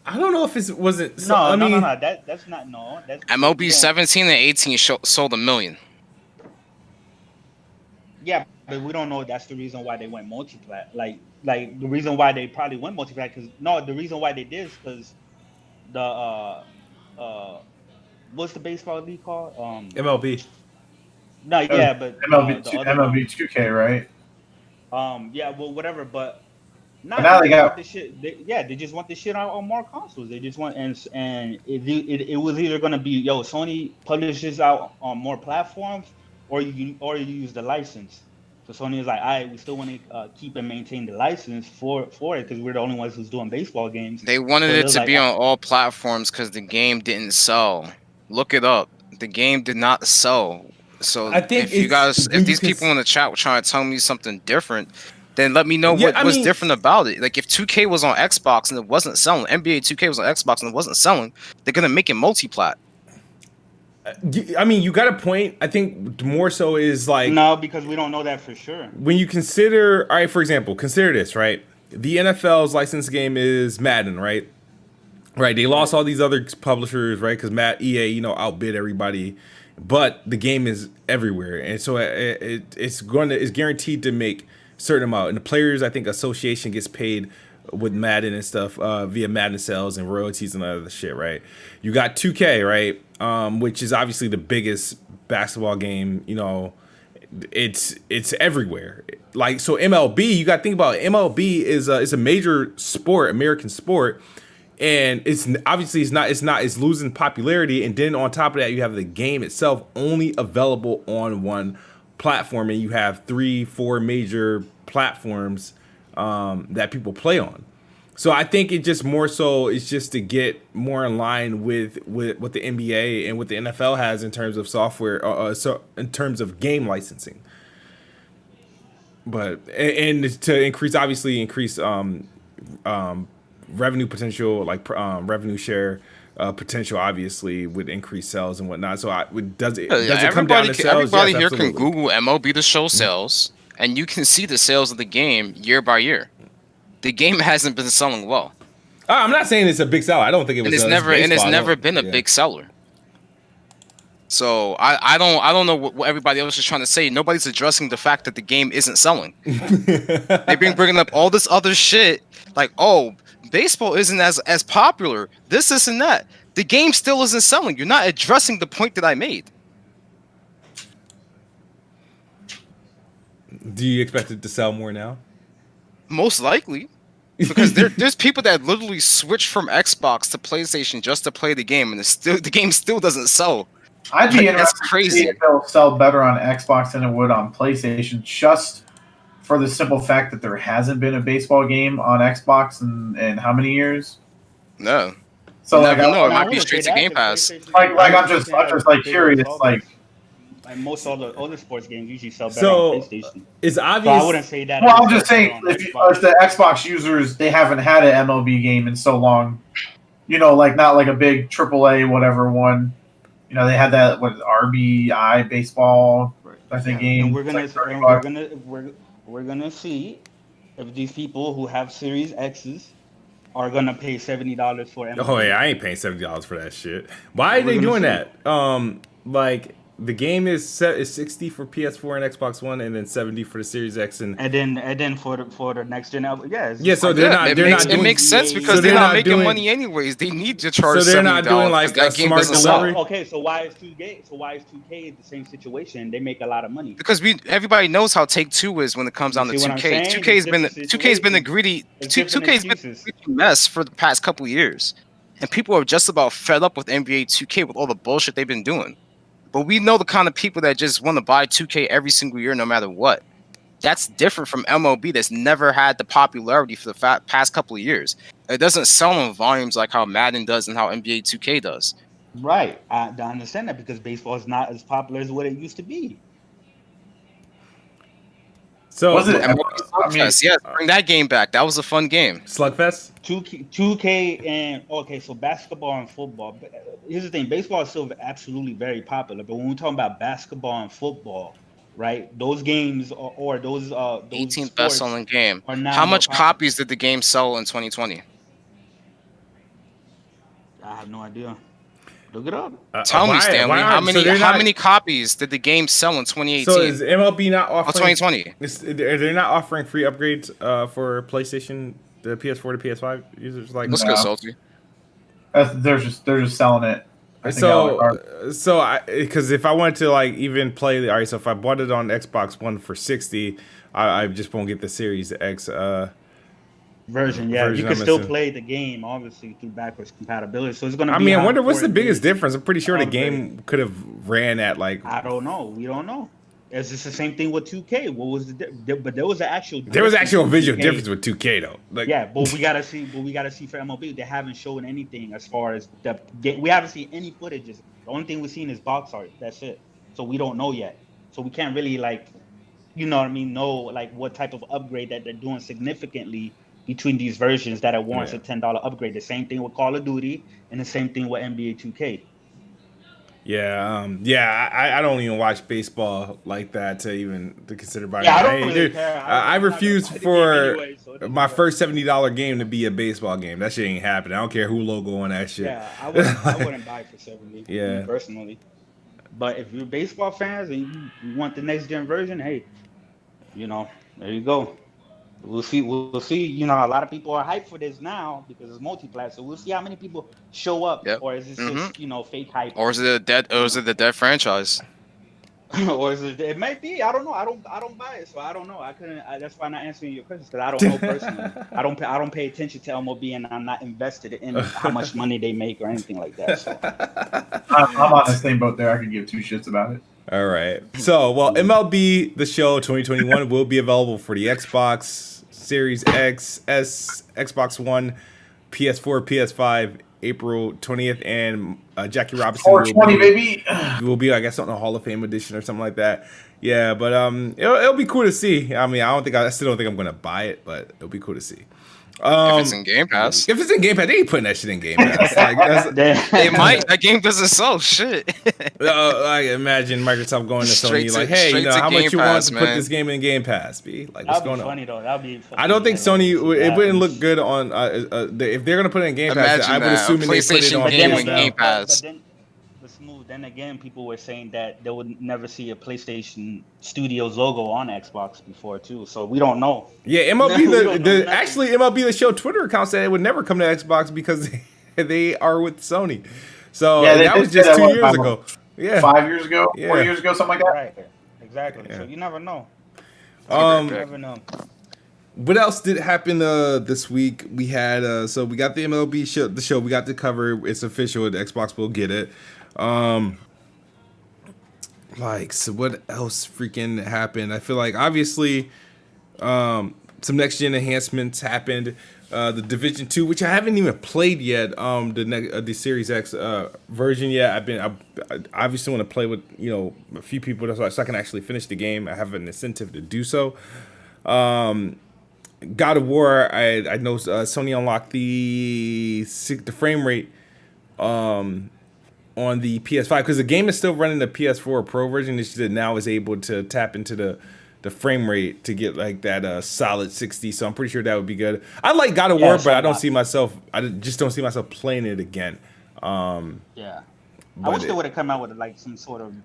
I don't know if it wasn't. no, I mean, no. That's not no. That's MLB yeah. 17 and 18 sold 1 million. Yeah, but we don't know if that's the reason why they went multi-plat. Like the reason why they probably went multi-plat the reason why they did is because the what's the baseball league called? MLB. No, yeah, but MLB the other MLB 2K, right? yeah, well, whatever, but But now they just got- want this shit. They just want this shit on more consoles. They just want and it was either gonna be Sony publishes out on more platforms or you use the license. So Sony is like, all right, we still want to keep and maintain the license for it because we're the only ones who's doing baseball games. They wanted So it they're to like, be on all platforms because the game didn't sell. Look it up. The game did not sell. So I think if you it's- guys, when if these you people in the chat were trying to tell me something different, then let me know Yeah, what's different about it. Like if 2K was on Xbox and it wasn't selling, NBA 2K was on Xbox and it wasn't selling, they're gonna make it multi-plat. I mean, you got a point. I think more so is like No, because we don't know that for sure. when you consider. All right, for example, consider this. Right, the NFL's licensed game is Madden. Right. Right. They lost all these other publishers. Right, because EA, outbid everybody. But the game is everywhere, and so it's guaranteed to make a certain amount. And the Players, I think, Association gets paid with Madden and stuff via Madden sales and royalties and other shit, right? You got 2K, right, which is obviously the biggest basketball game. It's everywhere. Like so, MLB, you got to think about it. MLB is a major sport, American sport. And it's losing popularity, and then on top of that, you have the game itself only available on one platform, and you have 3-4 major platforms that people play on. So I think it just more so is just to get more in line with what the NBA and what the NFL has in terms of software, so in terms of game licensing. But and to increase revenue potential, like revenue share potential, obviously with increased sales and whatnot. So does it come down to sales? Everybody Yes, here can absolutely. Google MLB The Show sales, and you can see the sales of the game year by year. The game hasn't been selling well, I'm not saying it's a big seller. I don't think it was. and it's never been a big seller. So I don't know what everybody else is trying to say. Nobody's addressing the fact that the game isn't selling. They've been bringing up all this other shit, like, oh, baseball isn't as popular. This and that. The game still isn't selling. You're not addressing the point that I made. Do you expect it to sell more now? Most likely. Because there's people that literally switch from Xbox to PlayStation just to play the game, and the game still doesn't sell. I'd be That's interested to crazy. see if it'll sell better on Xbox than it would on PlayStation, just for the simple fact that there hasn't been a baseball game on Xbox in how many years? No. So You like, never know. It I might be wouldn't straight say to that, Game because Pass. PlayStation- I'm just like curious, like. Like most all the sports games usually sell better So, on PlayStation. It's So obvious. I wouldn't say that. Well, it I'm just sells saying, better on if the Xbox users, they haven't had an MLB game in so long, like not like a big AAA whatever one. You know, they had that RBI baseball, I think, game. And we're gonna It's like we're gonna see if these people who have Series X's are gonna pay $70 for MLB. Oh yeah, I ain't paying $70 for that shit. Why are they doing that? Like the game is 60 for PS4 and Xbox One, and then 70 for the Series X and then for the next gen, So they're not. It makes sense because so they're not making doing, money anyways. They need to charge. So they're not doing $70 like that a game smart doesn't sell. delivery. Okay, so why is 2K? So why is 2K the same situation? They make a lot of money Because everybody knows how Take-Two is when it comes down to 2K. 2K's been a greedy 2K's been a greedy mess for the past couple of years, and people are just about fed up with NBA 2K with all the bullshit they've been doing. But we know the kind of people that just want to buy 2K every single year, no matter what. That's different from MLB that's never had the popularity for the past couple of years. It doesn't sell in volumes like how Madden does and how NBA 2K does. Right. I understand that because baseball is not as popular as what it used to be. So was it? Slugfest, yes, bring that game back. That was a fun game. Slugfest? 2K and so basketball and football. Here's the thing: baseball is still absolutely very popular. But when we're talking about basketball and football, right? Those games or those 18th best-selling game. How much copies did the game sell in 2020? I have no idea. Look it up. Tell me, Stanley, how many copies did the game sell in 2018? So is MLB not offering 2020? They're not offering free upgrades for PlayStation, the PS4 to PS5 users? Like, let's go, Salty. They're just selling it. Because if I wanted to like even play all right, so if I bought it on Xbox One for $60, I just won't get the Series X version. You can still play the game obviously through backwards compatibility. So it's gonna. I wonder what's the biggest difference. I'm pretty sure the game could have ran at like. I don't know. We don't know. It's just the same thing with 2K. What was but there was an actual. There was actual visual difference with 2K though. Like, but we gotta see. But we gotta see for MLB. They haven't shown anything as far as the game. We haven't seen any footages. The only thing we've seen is box art. That's it. So we don't know yet. So we can't really like, you know what I mean? Know like what type of upgrade that they're doing significantly between these versions that it warrants a $10 upgrade. The same thing with Call of Duty and the same thing with NBA 2K. I don't even watch baseball like that to consider buying. I don't really care. I refuse for my first $70 game to be a baseball game. That shit ain't happening. I don't care who logo on that shit. Yeah, I wouldn't buy it for $70. Yeah, personally. But if you're baseball fans and you want the next gen version, hey, there you go. We'll see. You know, a lot of people are hyped for this now because it's multi-plat. So we'll see how many people show up, or is this just fake hype? Or is it the dead franchise? Or is it? It might be. I don't know. I don't buy it, so I don't know. I couldn't. That's why I'm not answering your questions because I don't know personally. I don't pay attention to MLB, and I'm not invested in how much money they make or anything like that. So. I'm on the same boat there. I could give two shits about it. All right. So, MLB The Show 2021 will be available for the Xbox Series X, S, Xbox One, PS4, PS5, April 20th, and Jackie Robinson 420, baby. Will be, I guess, on the Hall of Fame edition or something like that. Yeah, but it'll be cool to see. I mean, I still don't think I'm gonna buy it, but it'll be cool to see. If it's in Game Pass. If it's in Game Pass, they ain't putting that shit in Game Pass. Like, they might. That game doesn't sell shit. I imagine Microsoft going to Sony like, hey, how much you want to put this game in Game Pass? Be like, what's going on? Funny though. That'd be. I don't think Sony. It wouldn't look good on if they're gonna put it in Game Pass. I would assume they put it on Game Pass. Then again, people were saying that they would never see a PlayStation Studios logo on Xbox before too. So we don't know. Yeah, MLB The Show Twitter account said it would never come to Xbox because they are with Sony. So that was just 2 years ago. Yeah, 5 years ago, 4 years ago, something like that. Right, exactly. Yeah. So you never know. You never know. What else did happen this week? We had so we got the MLB show. The show we got to cover. It's official. The Xbox will get it. So what else freaking happened? I feel like obviously some next gen enhancements happened. The Division 2, which I haven't even played yet. The Series X version yet. I obviously want to play with a few people so I can actually finish the game. I have an incentive to do so. God of War. I know Sony unlocked the frame rate on on the PS5 because the game is still running the PS4 Pro version. It's just that now is able to tap into the frame rate to get like that solid 60. So I'm pretty sure that would be good. I like God of War, but I just don't see myself playing it again. Yeah. I wish they would have come out with like some sort of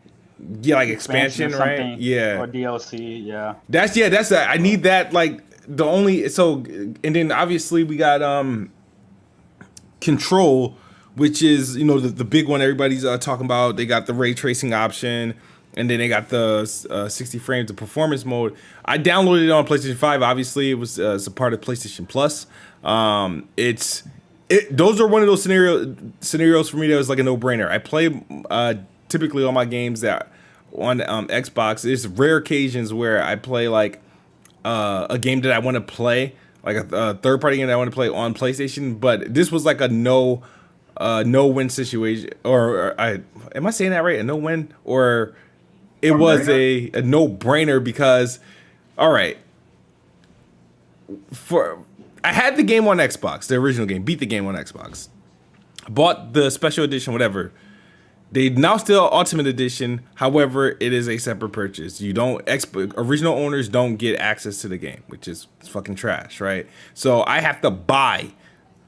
like expansion, right? Yeah. Or DLC, yeah. That's I need that like the only and then obviously we got Control, which is the big one everybody's talking about. They got the ray tracing option, and then they got the 60 frames of performance mode. I downloaded it on PlayStation 5. Obviously, it was it's a part of PlayStation Plus. Those are one of those scenarios for me that was like a no-brainer. I play typically all my games that on Xbox. There's rare occasions where I play like a game that I want to play, like a third-party game that I want to play on PlayStation. But this was like a no-win situation, am I saying that right? A no-win, or it was a no-brainer because, all right, I had the game on Xbox, the original game, beat the game on Xbox, bought the special edition, whatever. They now still Ultimate Edition. However, it is a separate purchase. Original owners don't get access to the game, which is fucking trash, right? So I have to buy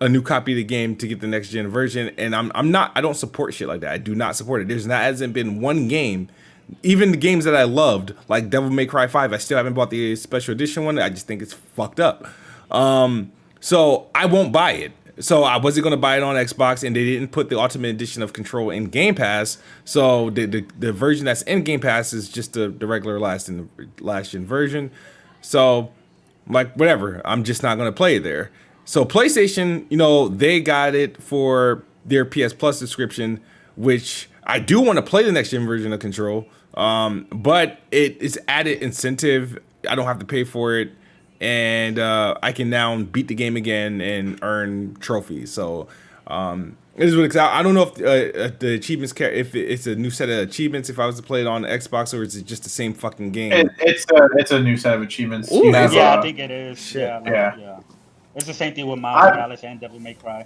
a new copy of the game to get the next gen version, and I don't support shit like that. I do not support it. Hasn't been one game, even the games that I loved, like Devil May Cry 5, I still haven't bought the special edition one. I just think it's fucked up. So I won't buy it. So I wasn't going to buy it on Xbox, and they didn't put the Ultimate Edition of Control in Game Pass. So the version that's in Game Pass is just the regular last gen version. So like whatever, I'm just not going to play it there. So PlayStation, they got it for their PS Plus subscription, which I do want to play the next gen version of Control. But it is added incentive. I don't have to pay for it. And I can now beat the game again and earn trophies. So this is what I don't know if the achievements if it's a new set of achievements if I was to play it on Xbox, or is it just the same fucking game? It's a new set of achievements. Ooh, I think it is. Shit. Yeah. It's the same thing with Miles Morales and Devil May Cry.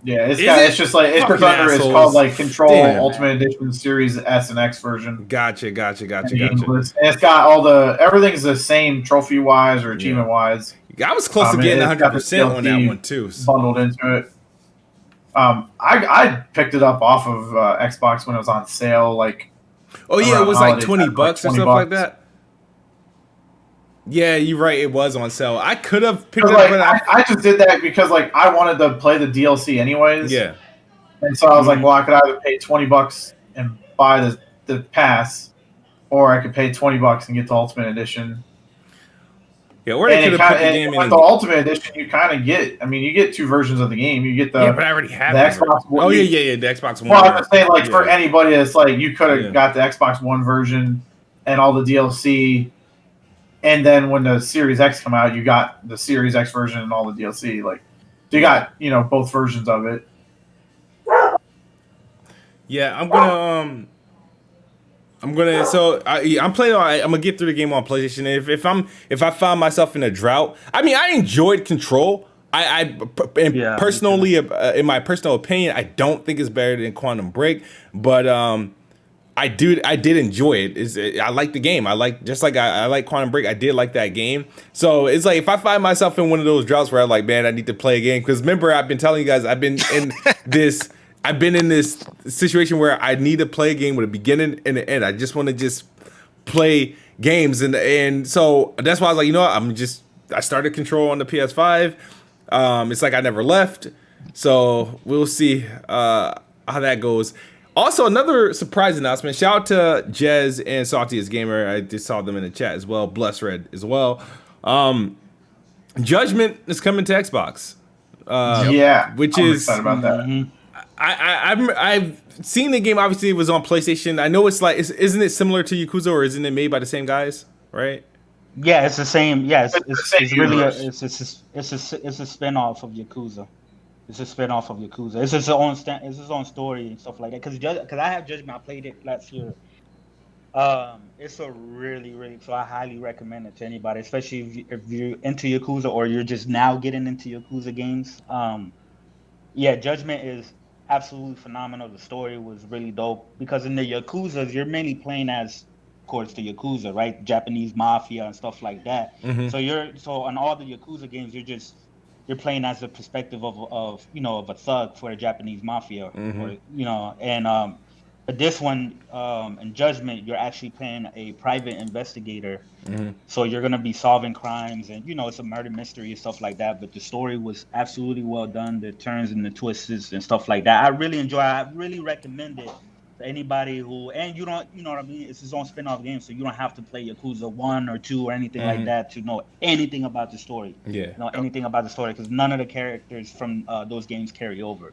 Yeah, it's just like it's called like Control Ultimate Edition Series S and X version. Gotcha. And it's got everything's the same trophy wise or achievement wise. I was close to getting 100% on that one too. Bundled into it. I picked it up off of Xbox when it was on sale. Like, it was like $20 or something like that. Yeah, you're right. It was on sale. I could have picked it up. But I just did that because like I wanted to play the DLC anyways. Yeah. And so I was like, well, I could either pay $20 and buy the pass, or I could pay $20 and get the Ultimate Edition. Yeah, or they could have put the game in. With the Ultimate Edition, you kind of get. I mean, you get two versions of the game. You get the but I already have the Xbox One. Oh yeah, the Xbox One. Well, I'm just saying, like for anybody that's like, you could have got the Xbox One version and all the DLC. And then when the Series X come out, you got the Series X version and all the DLC. Like, you got both versions of it. Yeah, I'm playing. I'm gonna get through the game on PlayStation. If I found myself in a drought, I mean, I enjoyed Control. Personally, in my personal opinion, I don't think it's better than Quantum Break, but I did enjoy it. I like the game. I like Quantum Break. I did like that game. So it's like if I find myself in one of those droughts where I'm like, man, I need to play a game. Because remember, I've been telling you guys, I've been in this situation where I need to play a game with a beginning and an end. I just want to play games, and so that's why I was like, you know what? I started Control on the PS5. It's like I never left. So we'll see how that goes. Also, another surprise announcement. Shout out to Jez and Saltiest Gamer. I just saw them in the chat as well. Bless Red as well. Judgment is coming to Xbox. Which I'm excited about that. I've seen the game. Obviously, it was on PlayStation. I know it's like, isn't it similar to Yakuza, or isn't it made by the same guys? Right? Yeah, it's the same. Yeah, it's really it's a spin-off of Yakuza. It's a spin-off of Yakuza. It's its own story and stuff like that. Because I have Judgment. I played it last year. It's a really, so I highly recommend it to anybody, especially if you're into Yakuza or you're just now getting into Yakuza games. Judgment absolutely phenomenal. The story was really dope because in the Yakuza's, you're mainly playing as, of course, the Yakuza, right? Japanese mafia and stuff like that. Mhm. So on all the Yakuza games, you're playing as the perspective of of a thug for the Japanese mafia, or and but this one in Judgment, you're actually playing a private investigator. So you're gonna be solving crimes, and it's a murder mystery and stuff like that. But the story was absolutely well done. The turns and the twists and stuff like that. I really enjoy. I really recommend it to anybody who, and you don't, you know what I mean. It's his own spin-off game, so you don't have to play Yakuza 1 or 2 or anything like that to know anything about the story. Yeah. Know anything about the story because none of the characters from those games carry over.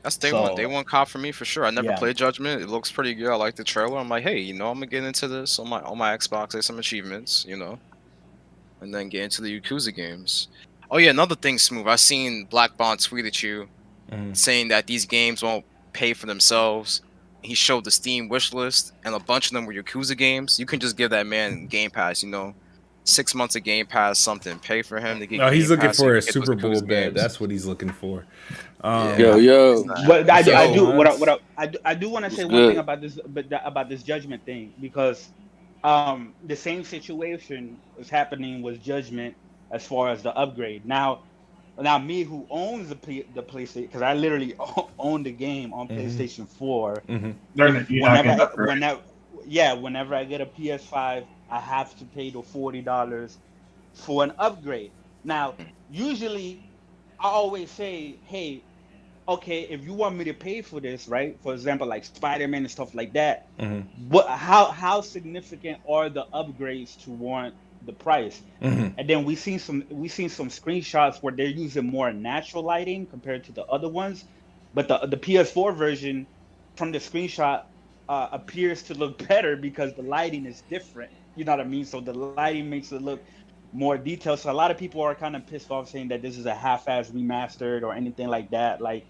That's day one. Day So one cop for me for sure. I never yeah, played Judgment. It looks pretty good. I like the trailer. I'm like, hey, I'm gonna get into this on my Xbox. There's some achievements, and then get into the Yakuza games. Oh yeah, another thing, Smooth. I seen Black Bond tweet at you saying that these games won't pay for themselves. He showed the Steam wish list, and a bunch of them were Yakuza games. You can just give that man Game Pass, 6 months of Game Pass, something. Pay for him to get. No, he's Game looking Pass so for he a can get those Super Bowl Yakuza bet. games. That's what he's looking for. Yo. but I do want to say one good? thing about this Judgment thing because the same situation is happening with Judgment as far as the upgrade. Now me who owns the PlayStation, because I literally own the game on PlayStation 4. Whenever I get a PS5, I have to pay the $40 for an upgrade. Now, usually, I always say, hey, okay, if you want me to pay for this, right? For example, like Spider-Man and stuff like that. But how significant are the upgrades to warrant the price? And then we seen some screenshots where they're using more natural lighting compared to the other ones, but the PS4 version from the screenshot appears to look better because the lighting is different. You know what I mean? So the lighting makes it look more detailed. So a lot of people are kind of pissed off saying that this is a half-ass remastered or anything like that. Like,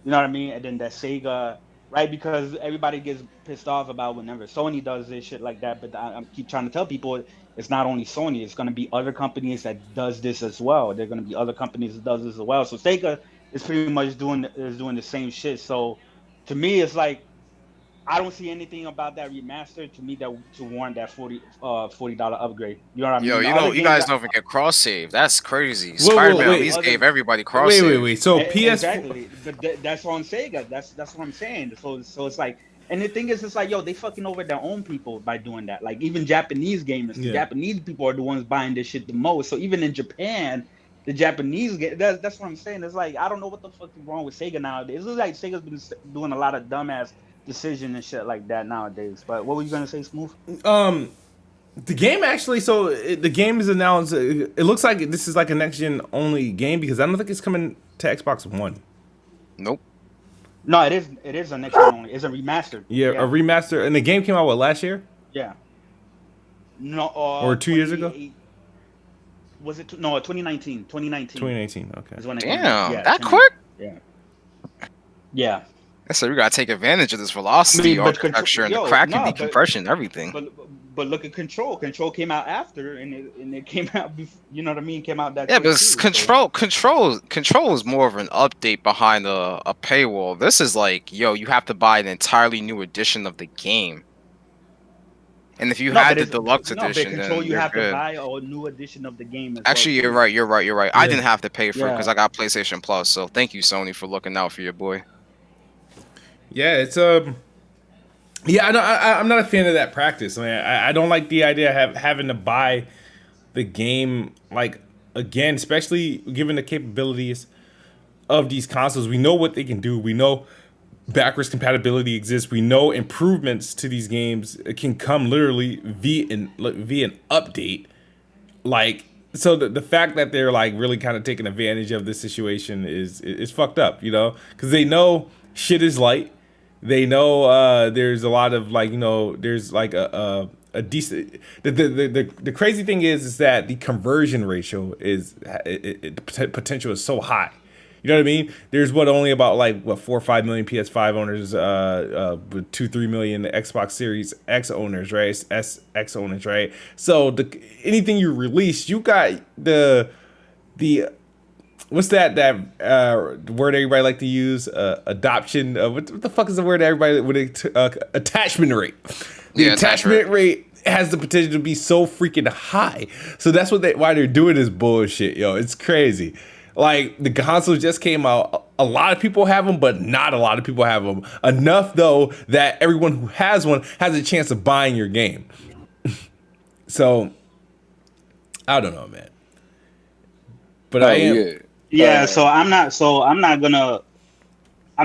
you know what I mean? And then that Sega, right? Because everybody gets pissed off about whenever Sony does this shit like that. But I keep trying to tell people it's not only Sony. It's going to be other companies that does this as well. There are going to be other companies that does this as well. So Sega is pretty much doing the same shit. So to me, it's like I don't see anything about that remaster to me that to warrant that $40 upgrade. You know what I mean? Yo, you guys don't even get cross save. That's crazy. Whoa, Spider-Man wait. at least gave everybody cross save. Wait. So PS4. Exactly, but that's on Sega. That's what I'm saying. So it's like, and the thing is, it's like, yo, they fucking over their own people by doing that. Like even Japanese gamers, the Japanese people are the ones buying this shit the most. So even in Japan, the Japanese that's what I'm saying. It's like I don't know what the fuck is wrong with Sega nowadays. It looks like Sega's been doing a lot of dumbass decision and shit like that nowadays. But what were you gonna say, Smooth? The game actually, the game is announced. It looks like this is like a next gen only game because I don't think it's coming to Xbox One. Nope. No, it is a next gen only. It's a remastered. Yeah, a remaster, and the game came out last year? Yeah. No, or 2 years ago? Was it? No, 2019. 2019. Okay. Is when it Damn, came out. Yeah, that quick? Yeah. So we gotta take advantage of this velocity architecture and the cracking, decompression, everything. But look at Control. Control came out after, and it came out. You know what I mean? Came out that. Yeah, but Control is more of an update behind a paywall. This is like, yo, you have to buy an entirely new edition of the game. And if you had the deluxe edition, Control, then you you're have good. to buy a new edition of the game. Actually, you're right. Yeah. I didn't have to pay for it because I got PlayStation Plus. So thank you, Sony, for looking out for your boy. Yeah, it's yeah, I'm not a fan of that practice. I mean, I don't like the idea of having to buy the game like again, especially given the capabilities of these consoles. We know what they can do. We know backwards compatibility exists. We know improvements to these games can come literally via an update. Like, so the fact that they're like really kind of taking advantage of this situation is fucked up, because they know shit is light. They know there's a lot of like, there's like a decent. The crazy thing is that the conversion ratio the potential is so high. You know what I mean? There's only about 4 or 5 million PS5 owners, 2-3 million Xbox Series X owners, right? X owners, right? So anything you release, you got the what's that word everybody like to use? Adoption. What the fuck is the word everybody with attachment rate? The attachment rate has the potential to be so freaking high. So that's why they're doing this bullshit, yo. It's crazy. Like, the consoles just came out. A lot of people have them, but not a lot of people have them. Enough, though, that everyone who has one has a chance of buying your game. So, I don't know, man. But I am. Yeah, I'm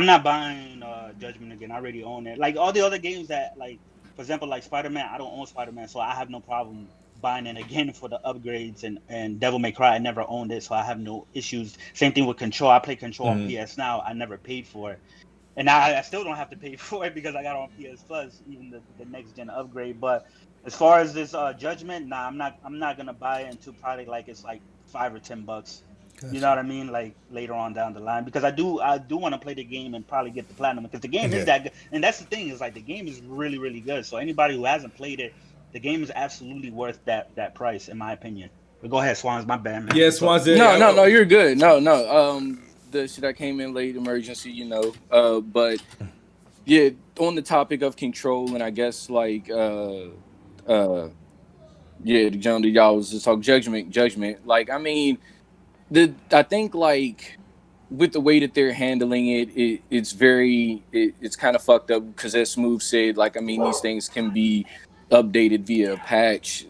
not buying Judgment again. I already own it. Like, all the other games that, like, for example, like Spider-Man, I don't own Spider-Man, so I have no problem buying it again for the upgrades, and Devil May Cry, I never owned it, so I have no issues. Same thing with Control. I play Control on PS Now. I never paid for it, and I still don't have to pay for it because I got it on PS Plus, even the next gen upgrade. But as far as this Judgment, nah, I'm not gonna buy it until probably like it's like $5 or $10. Gotcha. You know what I mean? Like later on down the line, because I do want to play the game and probably get the platinum, because the game is that good. And that's the thing, is like the game is really, really good. So anybody who hasn't played it, the game is absolutely worth that price, in my opinion. But go ahead, Swans, my bad, man. Yeah, Swans. No, you're good. No. The shit I came in late, emergency, you know. But yeah, on the topic of Control, and I guess like the John y'all was just talking judgment. Like, I mean, I think like with the way that they're handling it's kind of fucked up, because as Smooth said, like, I mean, these things can be updated via a patch,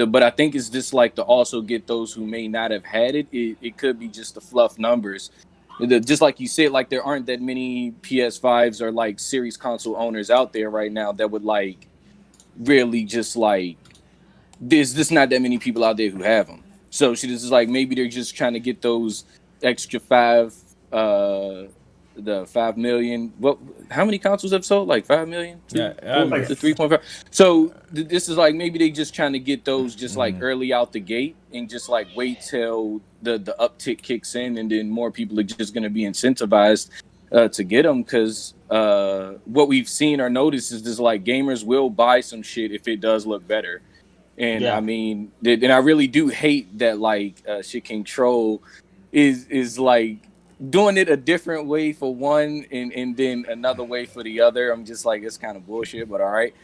but I think it's just like to also get those who may not have had it. It could be just the fluff numbers. Just like you said, like there aren't that many PS5s or like series console owners out there right now that would like really just like, there's just not that many people out there who have them. So she just like, maybe they're just trying to get those extra the 5 million. What? How many consoles have sold? Like 5 million? Yeah, like the 3.5. So this is like, maybe they just trying to get those just like early out the gate, and just like wait till the uptick kicks in, and then more people are just going to be incentivized to get them. Because what we've seen or noticed is just like gamers will buy some shit if it does look better. And I mean, and I really do hate that like shit Control is like doing it a different way for one, and then another way for the other. I'm just like, it's kind of bullshit, but all right.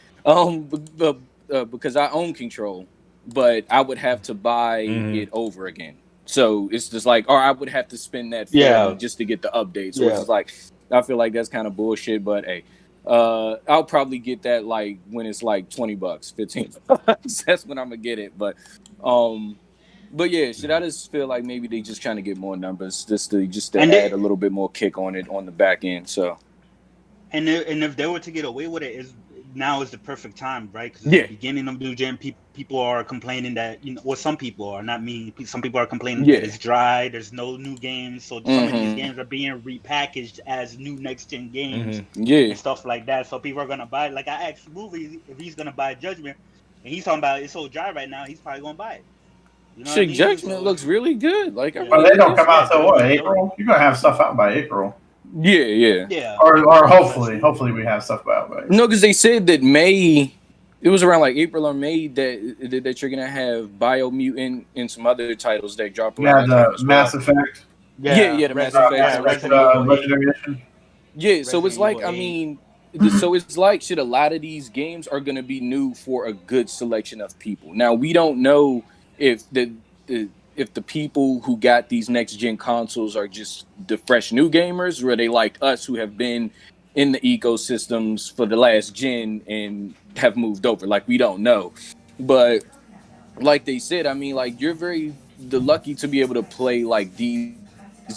Because I own Control, but I would have to buy it over again. So it's just like, or I would have to spend that just to get the updates. So it's just like, I feel like that's kind of bullshit, but hey. I'll probably get that like when it's like $20, $15. That's when I'm gonna get it. But yeah, shit, I just feel like maybe they just trying to get more numbers, just to add a little bit more kick on it on the back end. So, and if they were to get away with it, now is the perfect time, right? Because at the beginning of New Gen, people are complaining that, you know, well, some people are, not me. Some people are complaining that it's dry. There's no new games, so some of these games are being repackaged as new next gen games, and stuff like that. So people are gonna buy it. Like, I asked Movie if he's gonna buy Judgment, and he's talking about it's so dry right now. He's probably gonna buy it. You know, shit, Judgment looks really good. Like, well, they don't come out till what, April? You're gonna have stuff out by April. Yeah. Or hopefully we have stuff out by April. No, because they said that May, it was around like April or May that you're gonna have Biomutant and some other titles that drop around. Yeah, the Mass Effect. The Mass Effect. Legendary Edition. Yeah, so it's like, I mean, so it's like, shit, a lot of these games are gonna be new for a good selection of people. Now, we don't know if the people who got these next gen consoles are just the fresh new gamers, or are they like us who have been in the ecosystems for the last gen and have moved over. Like, we don't know. But like they said, I mean, like, you're very lucky to be able to play like these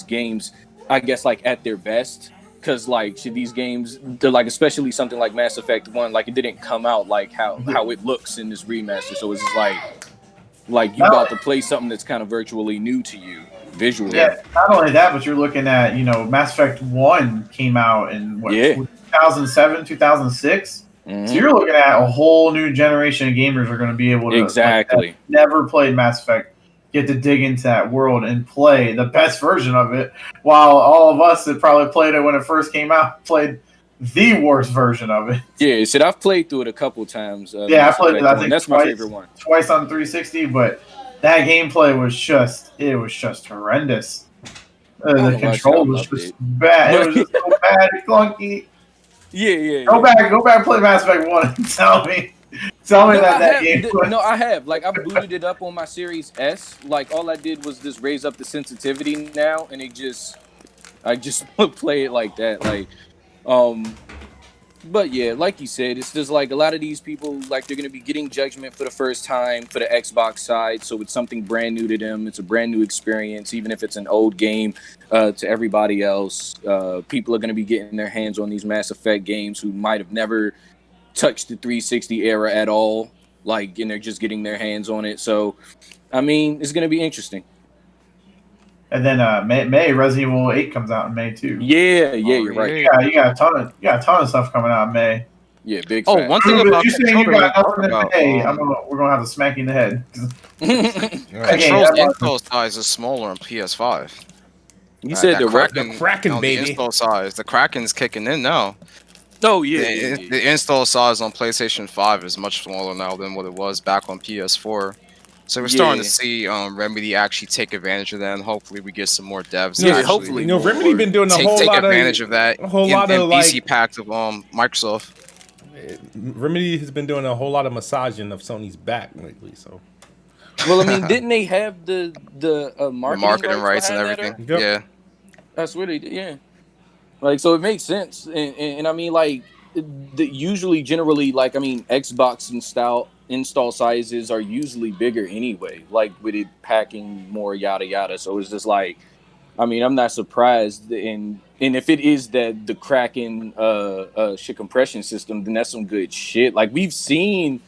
games, I guess, like at their best. Because like these games, they're like, especially something like Mass Effect 1, like it didn't come out like how it looks in this remaster. So it's just like you about to play something that's kind of virtually new to you visually. Yeah, not only that, but you're looking at, you know, Mass Effect 1 came out in 2007, 2006. So you're looking at a whole new generation of gamers are going to be able to like, never played Mass Effect, get to dig into that world and play the best version of it, while all of us that probably played it when it first came out played the worst version of it. Yeah, shit, I've played through it a couple times. I played it, I think that's my favorite one. Twice on 360, but that gameplay was just horrendous. The control was just bad. It was just so bad and clunky. Yeah. Go back and play Mass Effect 1 and tell me that game was... No, I have. Like, I booted it up on my Series S. Like, all I did was just raise up the sensitivity now, and I just play it like that. Like, but yeah, like you said, it's just like a lot of these people, like, they're going to be getting Judgment for the first time for the Xbox side. So it's something brand new to them. It's a brand new experience, even if it's an old game to everybody else. People are going to be getting their hands on these Mass Effect games who might have never touched the 360 era at all. Like, and they're just getting their hands on it. So, I mean, it's going to be interesting. And then May Resident Evil 8 comes out in May too. Yeah, you're right. Yeah, you got a ton of stuff coming out in May. Yeah, big. Oh, fact. one thing about you saying you got nothing in about, May, we're gonna have to smack you in the head. Control's install size is smaller on PS5. You said the Kraken, baby. The install size, the Kraken's kicking in now. Oh yeah, the install size on PlayStation 5 is much smaller now than what it was back on PS4. So we're starting to see Remedy actually take advantage of that, and hopefully we get some more devs. Yeah, hopefully. You know, Remedy been doing take advantage of that. A whole lot of PC packs of Microsoft. Remedy has been doing a whole lot of massaging of Sony's back lately. So, well, I mean, didn't they have the marketing rights and everything? Yep. Yeah, that's what they did. Yeah, like, so it makes sense, and I mean, like, generally, like, I mean, Xbox install sizes are usually bigger anyway, like with it packing more yada yada. So it's just like, I mean, I'm not surprised, and if it is that the Kraken shit compression system, then that's some good shit. Like, we've seen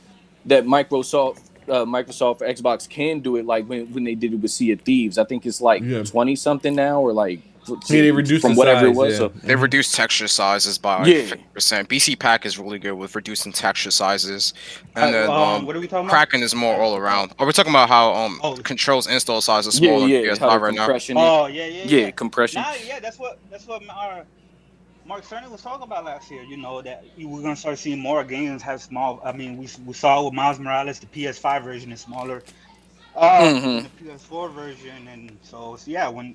that Microsoft Xbox can do it, like when they did it with Sea of Thieves. I think it's like 20 something now, or like they reduced from the whatever size, it was. yeah. So they reduced texture sizes by 50%. BC Pack is really good with reducing texture sizes, and then what are we talking about? Kraken is more all around. Oh, we're talking about how Control's install size is smaller on PS5 right now. Yeah, compression. Nah, that's what Mark Cerny was talking about last year. You know, that we're gonna start seeing more games have small. I mean, we saw with Miles Morales, the PS5 version is smaller than the PS4 version, and so yeah, when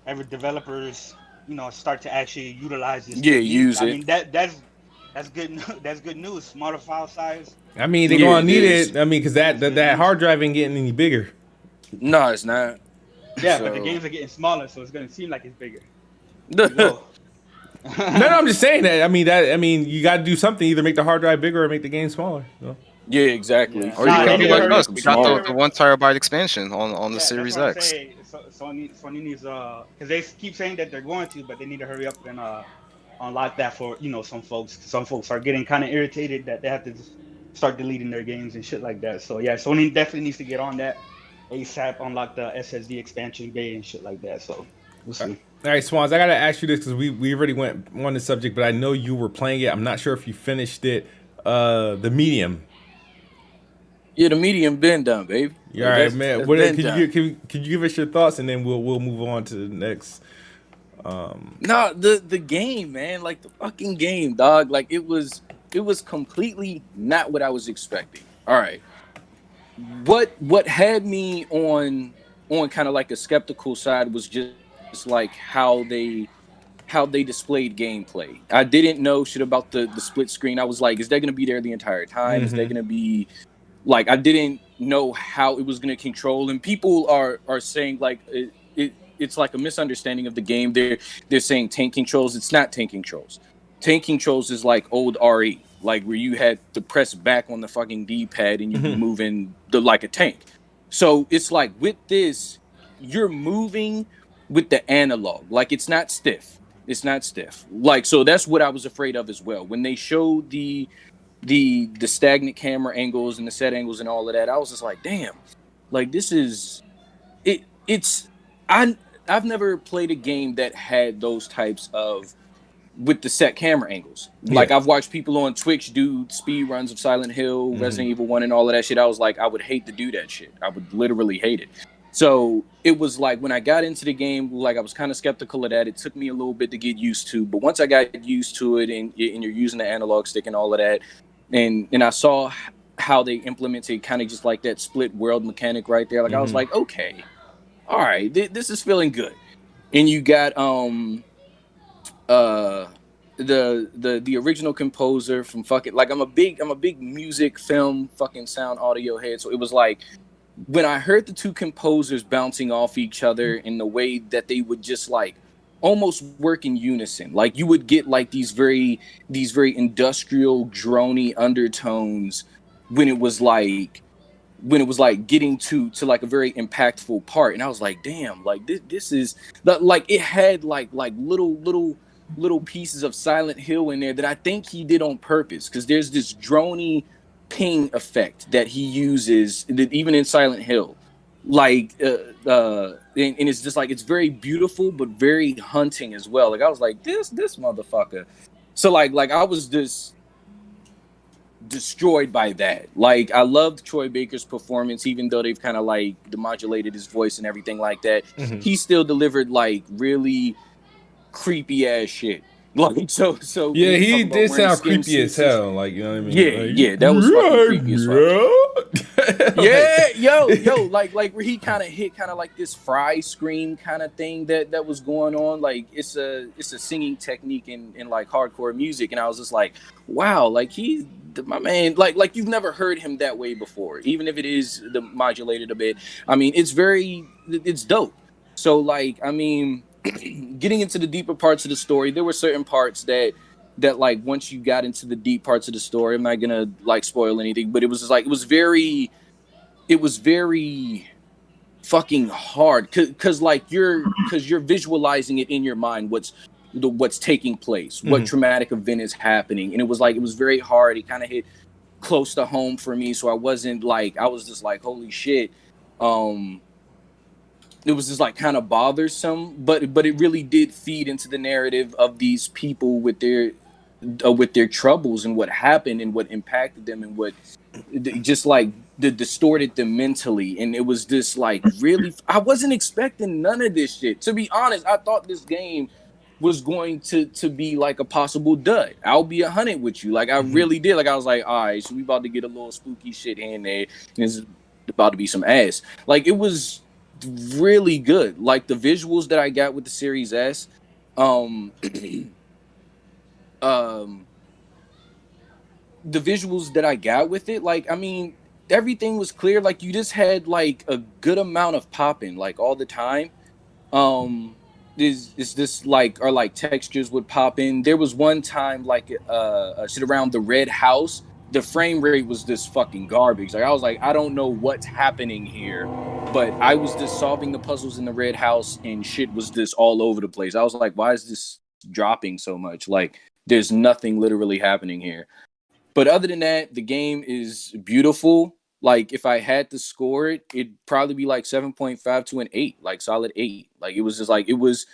every developers, you know, start to actually utilize this. Use it. I mean, that's good. That's good news. Smaller file size. I mean, they're gonna need it. I mean, because that hard drive ain't getting any bigger. No, it's not. Yeah, but the games are getting smaller, so it's gonna seem like it's bigger. No, I'm just saying that. I mean, you got to do something. Either make the hard drive bigger or make the game smaller. So. Yeah, exactly. Or you can do like us. We got the 1 terabyte expansion on the Series X. Sony needs because they keep saying that they're going to, but they need to hurry up and unlock that for, you know, some folks. Some folks are getting kind of irritated that they have to start deleting their games and shit like that. So yeah, Sony definitely needs to get on that ASAP, unlock the SSD expansion bay and shit like that. So we'll see. All right, Swans, I gotta ask you this because we already went on the subject, but I know you were playing it. I'm not sure if you finished it. The Medium. Yeah, the Medium been done, baby. Yeah, all right, man. Can you give us your thoughts, and then we'll move on to the next. No, the game, man, like the fucking game, dog. Like it was completely not what I was expecting. All right, what had me on kind of like a skeptical side was just like how they displayed gameplay. I didn't know shit about the split screen. I was like, is that gonna be there the entire time? Mm-hmm. Is that gonna be like, I didn't know how it was gonna control, and people are saying like it's like a misunderstanding of the game. They're saying tank controls. It's not tank controls. Tank controls is like old RE, like where you had to press back on the fucking D-pad and you be moving like a tank. So it's like with this, you're moving with the analog. Like it's not stiff. Like, so that's what I was afraid of as well. When they showed the stagnant camera angles and the set angles and all of that, I was just like, damn, like this is it's I've never played a game that had those types of with the set camera angles. Like I've watched people on Twitch do speed runs of Silent Hill, Resident Evil 1 and all of that shit. I was like, I would hate to do that shit. I would literally hate it. So it was like when I got into the game, like I was kind of skeptical of that. It took me a little bit to get used to, but once I got used to it and you're using the analog stick and all of that, and I saw how they implemented kind of just like that split world mechanic right there. Like I was like, okay, all right, this is feeling good. and you got the original composer from fucking, like, I'm a big music, film, fucking sound, audio head. So it was like, when I heard the two composers bouncing off each other in the way that they would just like almost work in unison, like you would get like these very industrial droney undertones when it was like getting to like a very impactful part, and I was like, damn, like this is like, it had like little pieces of Silent Hill in there that I think he did on purpose, because there's this droney ping effect that he uses that even in Silent Hill, like and it's just like, it's very beautiful but very hunting as well. Like I was like, this motherfucker. So like I was just destroyed by that. Like I loved Troy Baker's performance, even though they've kind of like demodulated his voice and everything like that. He still delivered like really creepy ass shit. Like so yeah, he did sound creepy as hell. Like, you know what I mean? Yeah, like, yeah, that was fucking creepy as fuck. Yeah, yo, like where he kind of hit kind of like this Fry scream kind of thing that was going on. Like it's a singing technique in like hardcore music, and I was just like, wow, like he's my man. Like you've never heard him that way before, even if it is modulated a bit. I mean, it's dope. So like, I mean, getting into the deeper parts of the story, there were certain parts that like once you got into the deep parts of the story, I'm not gonna like spoil anything, but it was just like, it was very fucking hard, because you're visualizing it in your mind, what's taking place, what traumatic event is happening, and it was very hard. It kind of hit close to home for me, so I was just like, holy shit. It was just like kind of bothersome, but it really did feed into the narrative of these people with their troubles and what happened and what impacted them and what just like distorted them mentally. And it was just like, really, I wasn't expecting none of this shit. To be honest, I thought this game was going to be like a possible dud. I'll be 100 with you. Like I really did. Like I was like, all right, so we about to get a little spooky shit in there, and it's about to be some ass. Like it was really good. Like the visuals that I got with the Series S, the visuals that I got with it, like, I mean, everything was clear. Like you just had like a good amount of popping like all the time. Is this like, or like textures would pop in. There was one time like shit around the red house, the frame rate was just fucking garbage. Like I was like, I don't know what's happening here, but I was just solving the puzzles in the red house and shit was just all over the place. I was like, why is this dropping so much? Like there's nothing literally happening here. But other than that, the game is beautiful. Like if I had to score it, it'd probably be like 7.5 to an 8, like solid 8. Like it was just like, it was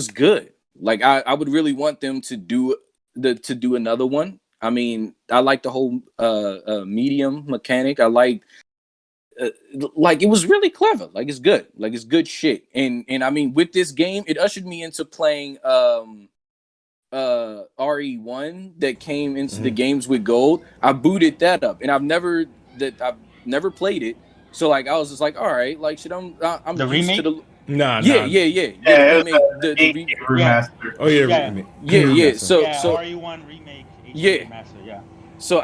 good. Like I would really want them to do another one. I mean, I like the whole medium mechanic. I like it was really clever. Like it's good. Like it's good shit. And I mean, with this game, it ushered me into playing RE1 that came into the games with gold. I booted that up, and I've never played it. So like I was just like, all right, like shit, I'm The used remake? to the Nah. yeah. it was The remastered. Oh yeah, Yeah. remake. yeah. So RE1 remake, HD Yeah. remaster, yeah. So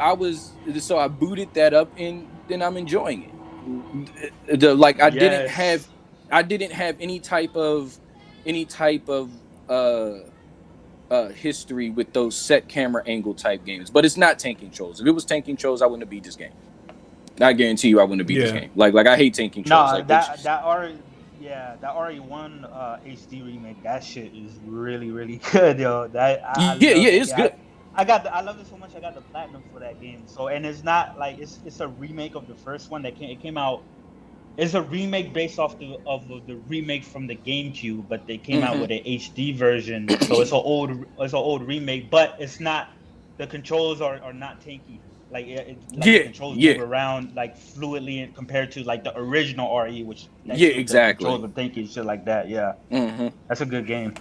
I booted that up, and then I'm enjoying it. I didn't have any type of history with those set camera angle type games. But it's not tanking trolls. If it was tanking trolls, I wouldn't have beat this game. I guarantee you I wouldn't have beat this game. Like I hate tanking trolls. No, Like, that RE1 HD remake, that shit is really, really good, yo. It's good. I love it so much. I got the platinum for that game. So, and it's not like it's a remake of the first one it came out. It's a remake based off of the remake from the GameCube, but they came out with an HD version. So it's an old remake, but it's not. The controls are not tanky. The controls move around like fluidly compared to like the original RE, which exactly. The controls are tanky, shit like that. Yeah, that's a good game.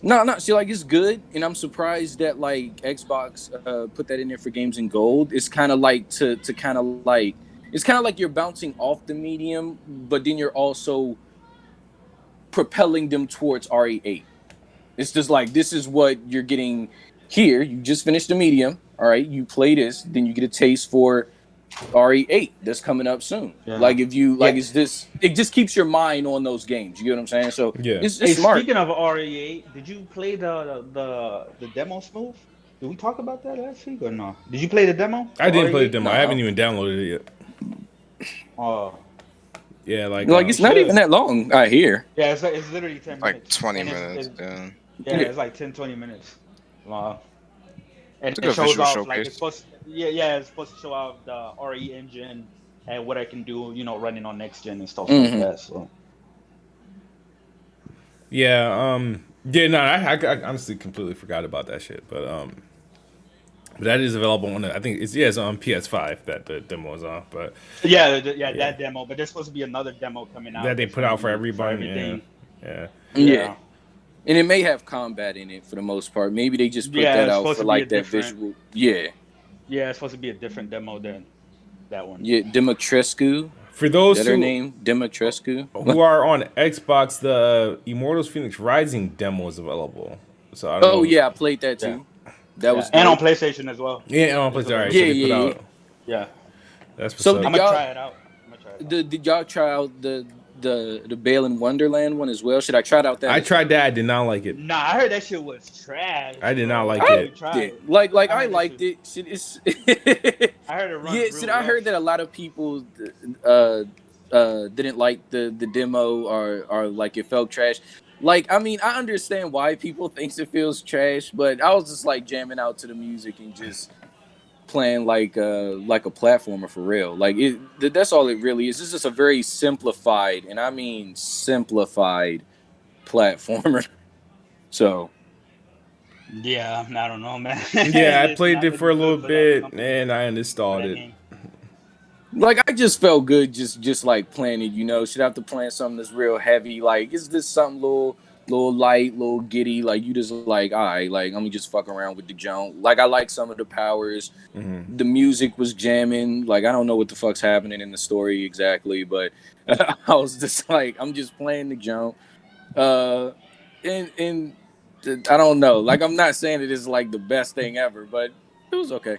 No. See, like it's good, and I'm surprised that like Xbox put that in there for games in gold. It's kind of like to kind of like, it's kind of like you're bouncing off the medium, but then you're also propelling them towards RE8. It's just like, this is what you're getting here. You just finished the medium. All right, you play this, then you get a taste for RE8 that's coming up soon. Yeah. Like, if you like, it's this. It just keeps your mind on those games. You get what I'm saying? So Yeah. it's Hey, smart. speaking of RE8, did you play the demo smooth? Did we talk about that last week or no? Did you play the demo? I didn't play the RE8? demo. I haven't even downloaded it yet. Oh, Yeah, like It's not even that long. I hear. yeah, it's literally 10 Like minutes. 20 And minutes. it's- Yeah. Yeah, it's like 10-20 minutes long. And It's a it good shows visual off showcase. like it's supposed to show off the RE engine and what I can do, running on next gen and stuff like that. So yeah, no, I honestly completely forgot about that shit, but that is available on. I think it's on PS5 that the demo is on, but yeah, that demo. But there's supposed to be another demo coming out that they that's put out gonna for be everybody. everything. Yeah. And it may have combat in it for the most part. Maybe they just put Yeah, that it's out supposed for to be like a that different- visual. Yeah. Yeah, it's supposed to be a different demo than that one. Yeah, Dimitrescu. For those Is that her name? Dimitrescu? who are on Xbox, the Immortals Phoenix Rising demo is available. So I don't know. Oh yeah, I played that too. That was and good. on PlayStation as well. Yeah, on PlayStation. All right, Yeah, so they put yeah, out. Yeah, That's what's So up. the- I'm gonna Y'all- try it out. Did y'all try out the Bale in Wonderland one as well? Should I try it out that? I tried that. I did not like it. Nah, I heard that shit was trash. I did not bro. like I it. tried Yeah. it. Like I I heard liked that it. Shit, it's I heard it run. yeah. real Shit, I rough. heard that a lot of people didn't like the demo or like it felt trash. Like, I mean, I understand why people thinks it feels trash, but I was just like jamming out to the music and just playing like a platformer for real. Like that's all it really is. It's just a very simplified, and I mean simplified platformer. So Yeah, I don't know, man. Yeah, I It's played not it for a looking little good for that bit company, and I for uninstalled that it. game. like, I just felt good just like playing it, Should have to play something that's real heavy. Like, is this something little light, little giddy? Like, you just like, all right, like, let me just fuck around with the jump. Like, I like some of the powers. Mhm. The music was jamming. Like, I don't know what the fuck's happening in the story exactly, but I was just like, I'm just playing the jump. And I don't know. Like, I'm not saying it is like the best thing ever, but it was okay.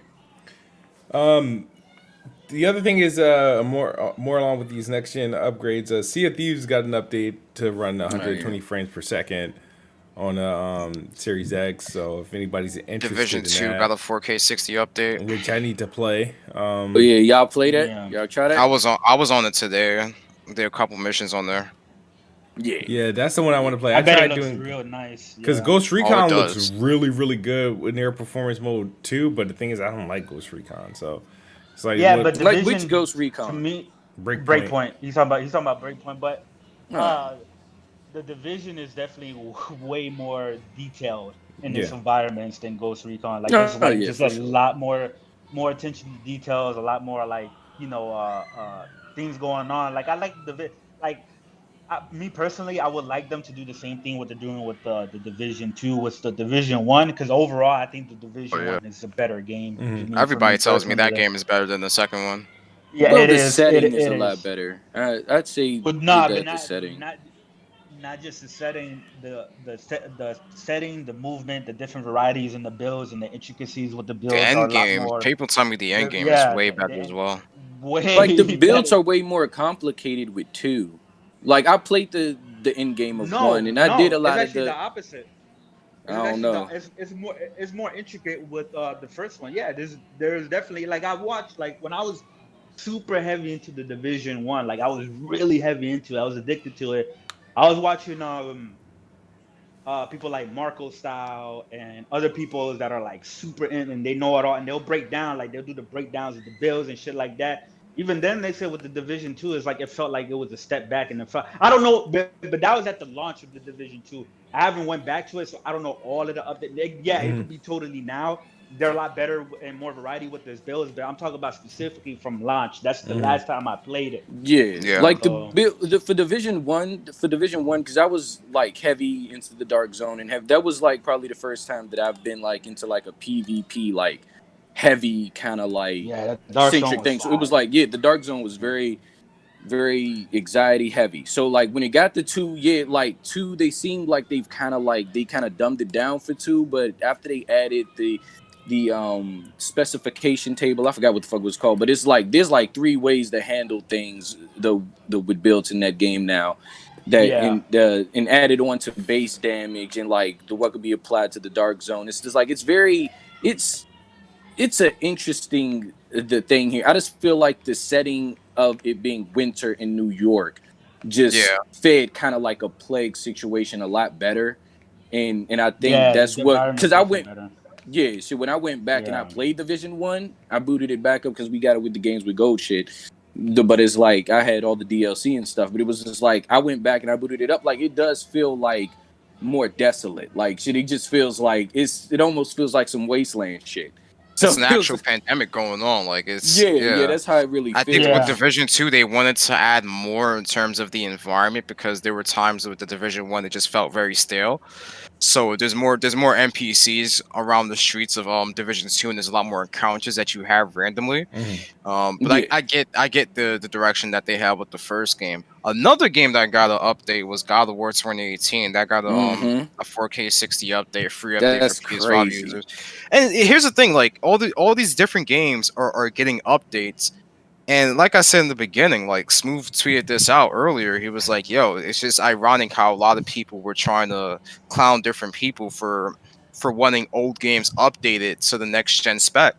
The other thing is more along with these next gen upgrades. Sea of Thieves got an update to run 120 frames per second on Series X. So if anybody's interested Division in 2 that, got a 4K 60 update. which I need to play. But yeah, y'all play that? Yeah. Y'all try that? I was on it today. There are a couple missions on there. Yeah, that's the one I want to play. I bet tried it looks doing real nice. because Yeah. Ghost Recon looks does. really, really good in their performance mode too. But the thing is, I don't like Ghost Recon, so it's like Yeah, what- but Like, Division, which Ghost to Recon? me, Breakpoint. Breakpoint. He's talking about Breakpoint, but Huh. the Division is definitely way more detailed in its Yeah. environments than Ghost Recon. Like, Oh, it's like yeah, just for a sure. lot more attention to details, a lot more like things going on. Like, I like me personally, I would like them to do the same thing what they're doing with the Division 2 with the Division 1, because overall I think the Division 1 is a better game. Mm-hmm. to me, Everybody for tells me that personally. game is better than the second one. Yeah, Well, it the is. setting is it a lot better. I'd say But the setting. not just the setting, the setting, the movement, the different varieties in the builds and the intricacies with the builds The are end a lot game, more. people tell me the end game Yeah, is way the better end- as well. Way Like, the builds better. are way more complicated with 2. Like, I played the end game of 1, and I did a lot it's of actually the opposite. I don't know. It's more intricate with the first one. Yeah, there's definitely, like, I watched, like, when I was super heavy into the Division 1, like, I was really heavy into it. I was addicted to it. I was watching people like Marco Style and other people that are like super in and they know it all, and they'll break down, like, they'll do the breakdowns of the builds and shit like that. Even then, they said with the Division 2, it's like it felt like it was a step back, and I don't know, but that was at the launch of the Division 2. I haven't went back to it, so I don't know all of the updates. Yeah, it could be totally now. They're a lot better and more variety with this builds, but I'm talking about specifically from launch. That's the last time I played it. Yeah. Like, So- for Division 1, because I was like heavy into the Dark Zone, and that was like probably the first time that I've been like into like a PvP like heavy kind of like Yeah, that Dark Zone centric was thing. So it was fire. like, yeah, the Dark Zone was very very anxiety heavy. So like when it got to 2, like 2, they seemed like they kind of dumbed it down for 2, but after they added the specification table, I forgot what the fuck it was called, but it's like there's like 3 ways to handle things with builds in that game now. That and added on to base damage and like what could be applied to the dark zone. It's just like it's an interesting the thing here. I just feel like the setting of it being winter in New York just fed kind of like a plague situation a lot better, and I think that's what, because I went so when I went back and I played Division 1, I booted it back up because we got it with the games with gold shit. But it's like I had all the DLC and stuff, but it was just like I went back and I booted it up. Like it does feel like more desolate. Like shit, it just feels like it almost feels like some wasteland shit. So it's an actual pandemic going on. Like it's that's how it really feels. I think with Division 2 they wanted to add more in terms of the environment, because there were times with the Division 1 it just felt very stale. So there's more NPCs around the streets of Division 2, and there's a lot more encounters that you have randomly. But I get the direction that they have with the first game. Another game that got an update was God of War 2018. That got a 4K 60 update, free update for PS5 users. And here's the thing, like all these different games are getting updates. And like I said in the beginning, like Smooth tweeted this out earlier. He was like, yo, it's just ironic how a lot of people were trying to clown different people for wanting old games updated to the next gen spec,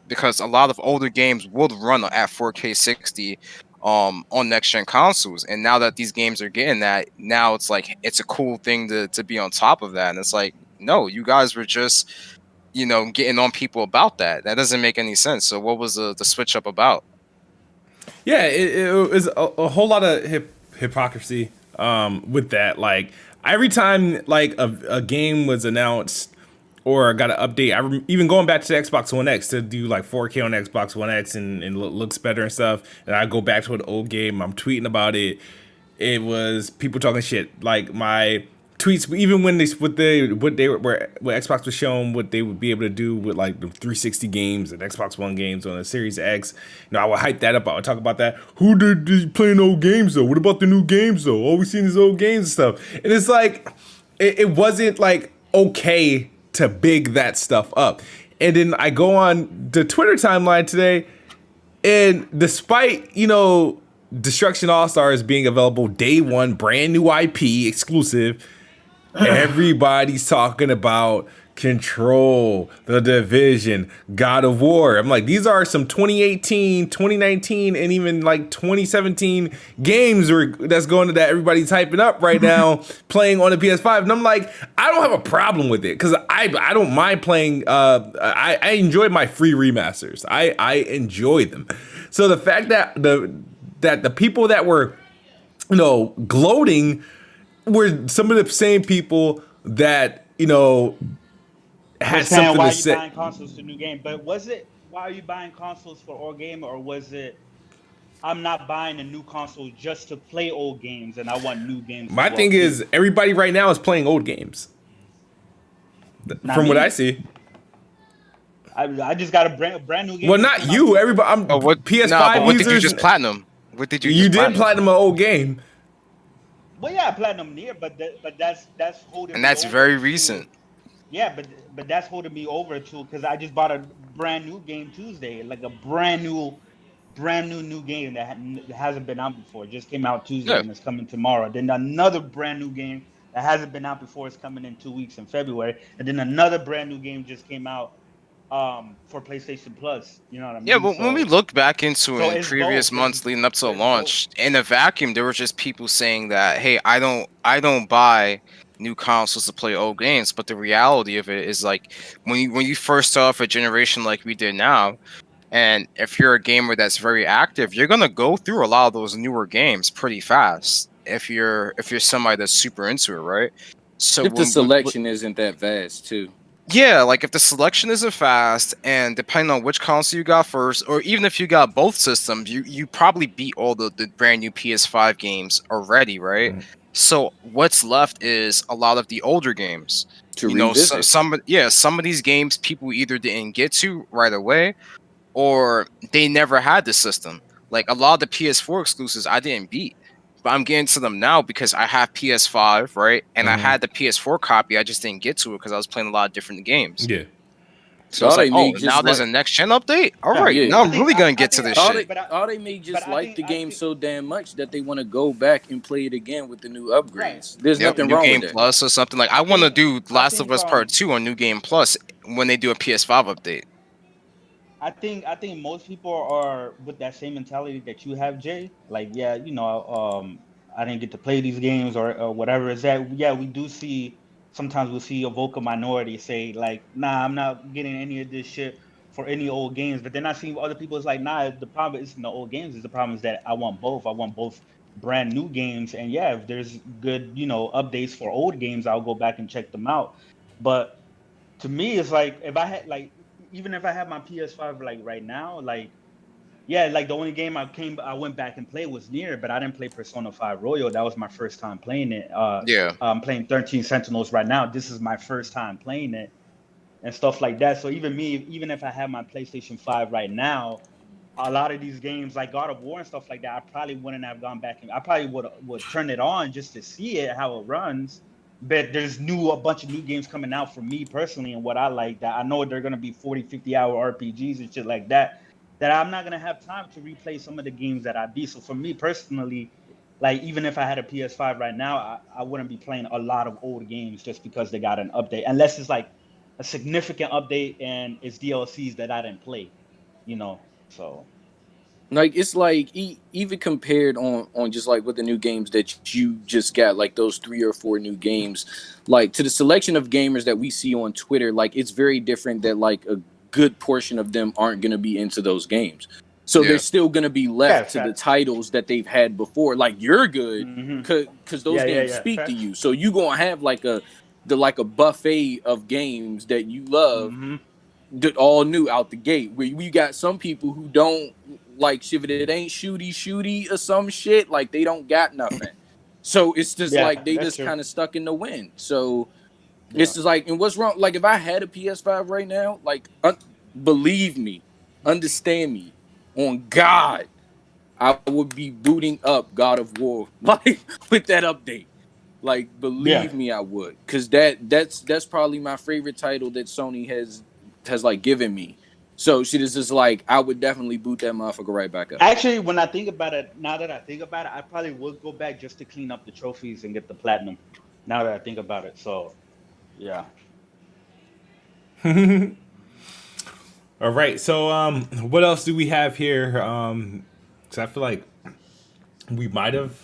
because a lot of older games would run at 4K 60 on next gen consoles. And now that these games are getting that, now it's like it's a cool thing to be on top of that. And it's like, no, you guys were just, getting on people about that. That doesn't make any sense. So what was the switch up about? Yeah, it was a whole lot of hypocrisy with that. Like every time like a game was announced or got an update, even going back to the Xbox One X to do like 4K on Xbox One X and looks better and stuff, and I go back to an old game, I'm tweeting about it. It was people talking shit. Like my tweets, even when what Xbox was showing what they would be able to do with like the 360 games and Xbox One games on the Series X, I would hype that up. I would talk about that. Who did playing old games though? What about the new games though? All we seen is old games and stuff. And it's like it wasn't like okay to big that stuff up. And then I go on the Twitter timeline today, and despite Destruction All Stars being available day one, brand new IP exclusive, everybody's talking about Control, The Division, God of War. I'm like, these are some 2018, 2019, and even like 2017 games that's going to that everybody's hyping up right now, playing on the PS5. And I'm like, I don't have a problem with it because I don't mind playing. I enjoy my free remasters. I enjoy them. So the fact that the people that were, gloating were some of the same people that, had something why to say. Why are you buying consoles to new game? But was it, why are you buying consoles for old game, or was it, I'm not buying a new console just to play old games and I want new games? My thing is, everybody right now is playing old games. From what I see. I just got a brand new game. Well, not you. Everybody. PS5 what users. did you just platinum? What did you? You did platinum an old game. Well, yeah, platinum near, but that's holding. And that's very recent. Yeah, but that's holding me over too, because I just bought a brand new game Tuesday, like a brand new game that hasn't been out before. It just came out Tuesday and it's coming tomorrow. Then another brand new game that hasn't been out before is coming in 2 weeks in February, and then another brand new game just came out for PlayStation Plus. You know what I mean? Yeah, but when we looked back into it in previous months leading up to the launch, in a vacuum, there were just people saying that, hey, I don't buy new consoles to play old games. But the reality of it is, like, when you first start off a generation like we did now, and if you're a gamer that's very active, you're gonna go through a lot of those newer games pretty fast. If you're somebody that's super into it, right? So if the selection isn't that vast too. Yeah, like if the selection isn't fast, and depending on which console you got first, or even if you got both systems, you probably beat all the brand new PS5 games already, right? Mm-hmm. So what's left is a lot of the older games. To revisit. Some of these games people either didn't get to right away, or they never had the system. Like a lot of the PS4 exclusives I didn't beat, but I'm getting to them now because I have PS5, right? And I had the PS4 copy. I just didn't get to it because I was playing a lot of different games. Yeah. So it's All like, they oh, made now just there's a like next gen update. All right, Yeah. now I I'm think- really gonna I get to think- this all shit. they made just but I like think- the I game think- so damn much that they want to go back and play it again with the new upgrades. Right. There's Yep, nothing New wrong Game with that. Plus or something. Like I want to do I Last of think, Us Part 2 on New Game Plus when they do a PS5 update. I think most people are with that same mentality that you have, Jay. Like, yeah, I didn't get to play these games or whatever. Is that we do see sometimes we'll see a vocal minority say like, nah, I'm not getting any of this shit for any old games. But then I see other people is like, nah, the problem isn't the old games. Is the problem is that I want both. I want both brand new games. And yeah, if there's good, updates for old games, I'll go back and check them out. But to me, it's like if I had like even if I have my PS5 like right now, like like the only game I went back and played was Nier, but I didn't play Persona 5 Royal. That was my first time playing it. Yeah. I'm playing 13 Sentinels right now. This is my first time playing it and stuff like that. So even if I have my PlayStation 5 right now, a lot of these games like God of War and stuff like that, I probably wouldn't have gone back and I probably would turn it on just to see it, how it runs. But there's a bunch of new games coming out for me personally and what I like that I know they're going to be 40, 50-hour RPGs and shit like that I'm not going to have time to replay some of the games that I beat. So for me personally, like even if I had a PS5 right now, I wouldn't be playing a lot of old games just because they got an update. Unless it's like a significant update and it's DLCs that I didn't play, so. Like it's like even compared on just like with the new games that you just got, like those 3 or 4 new games, like to the selection of gamers that we see on Twitter, like it's very different that like a good portion of them aren't going to be into those games. So they're still going to be left to the titles that they've had before. Like you're good because those games speak to you. So you going to have like a buffet of games that you love that all new out the gate. Where we got some people who don't like shit, if it ain't shooty or some shit, like they don't got nothing. So it's just like they just kind of stuck in the wind. So it's just like, and what's wrong? Like if I had a PS5 right now, like believe me, understand me, on God, I would be booting up God of War like with that update. Like believe me, I would, because that's probably my favorite title that Sony has like given me. So shit is just like I would definitely boot that motherfucker right back up. Actually, when I think about it, now that I think about it, I probably would go back just to clean up the trophies and get the platinum. Now that I think about it, so yeah. All right. So what else do we have here? Cause I feel like we might have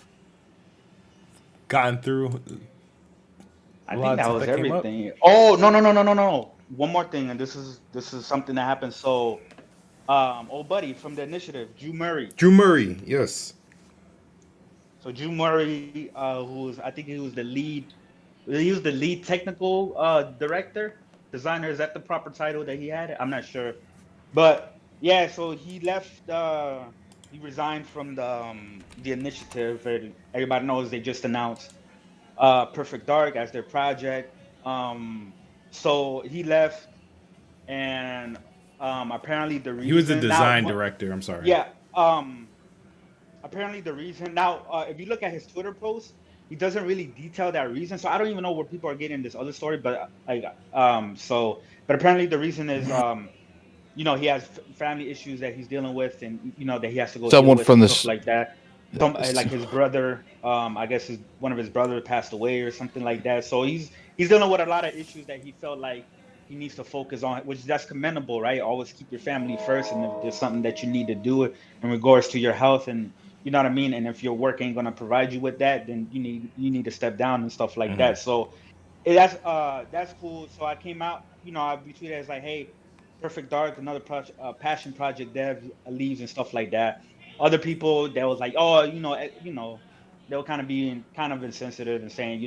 gotten through. I think that was everything. Oh no. One more thing, and this is something that happened. So old buddy from the initiative, Drew Murray, Yes. So Drew Murray, I think he was the lead technical director, designer. Is that the proper title that he had? I'm not sure, but yeah. So he left. He resigned from the initiative. And everybody knows they just announced Perfect Dark as their project. So he left, and apparently the reason He was the design director. I'm sorry. Yeah. Apparently the reason now, if you look at his Twitter post, he doesn't really detail that reason. So I don't even know where people are getting this other story, but but apparently the reason is he has family issues that he's dealing with, and that he has to go Someone deal with from and the stuff like that. Like his brother, I guess one of his brothers passed away or something like that. So he's dealing with a lot of issues that he felt like he needs to focus on, which that's commendable, right? Always keep your family first, and if there's something that you need to do in regards to your health, and you know what I mean, and if your work ain't gonna provide you with that, then you need to step down and stuff like that. So that's cool. So I came out, I retweeted as like, hey, Perfect Dark, another passion project dev leaves and stuff like that. Other people that was like, oh, they were kind of being kind of insensitive and saying,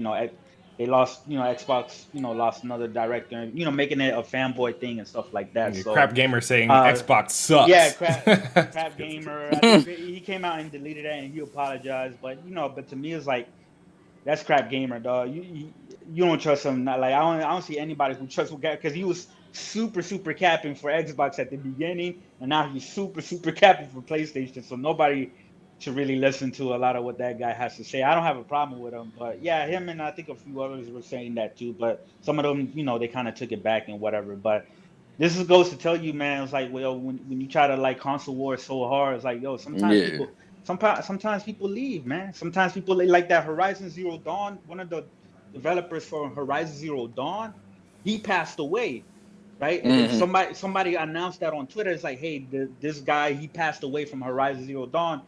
they lost, Xbox, lost another director, making it a fanboy thing and stuff like that. So Crap Gamer saying Xbox sucks. Yeah, crap Gamer. I think he came out and deleted that and he apologized, but but to me it's like that's Crap Gamer, dog. You don't trust him. Like I don't see anybody who trusts because he was super capping for Xbox at the beginning, and now he's super capping for PlayStation. So nobody should really listen to a lot of what that guy has to say. I don't have a problem with him, but yeah, him and I think a few others were saying that too. But some of them, they kind of took it back and whatever. But goes to tell you, man, it's like, well, when you try to like console war so hard, it's like, yo, sometimes people leave, man. Sometimes people like that Horizon Zero Dawn. One of the developers for Horizon Zero Dawn, he passed away. Right, and then somebody announced that on Twitter. It's like, hey, this guy, he passed away from Horizon Zero Dawn,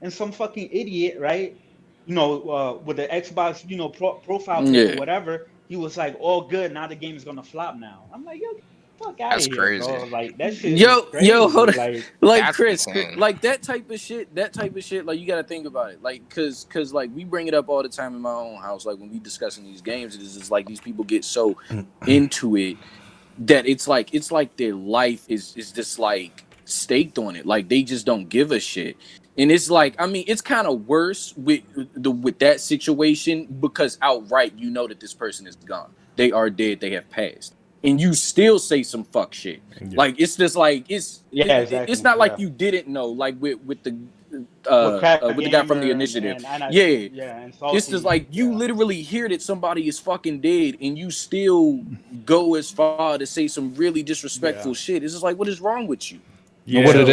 and some fucking idiot, right? With the Xbox, profile pic or whatever, he was like, "Oh, good, now the game is gonna flop now." I'm like, yo, get the fuck out That's of here, crazy. bro. Like that shit. Yo, crazy. hold on. Like That's Chris, insane. like that type of shit, like you got to think about it, like, cause like we bring it up all the time in my own house, like when we discussing these games, it's just like these people get so into it that it's like their life is just like staked on it, like they just don't give a shit. And it's like, I mean, it's kind of worse with that situation, because outright that this person is gone, they are dead, they have passed, and you still say some fuck shit. Like it's just like exactly. It's not like you didn't know, like with the guy from the initiative. It's just like you literally hear that somebody is fucking dead, and you still go as far to say some really disrespectful shit. It's just like, what is wrong with you? What it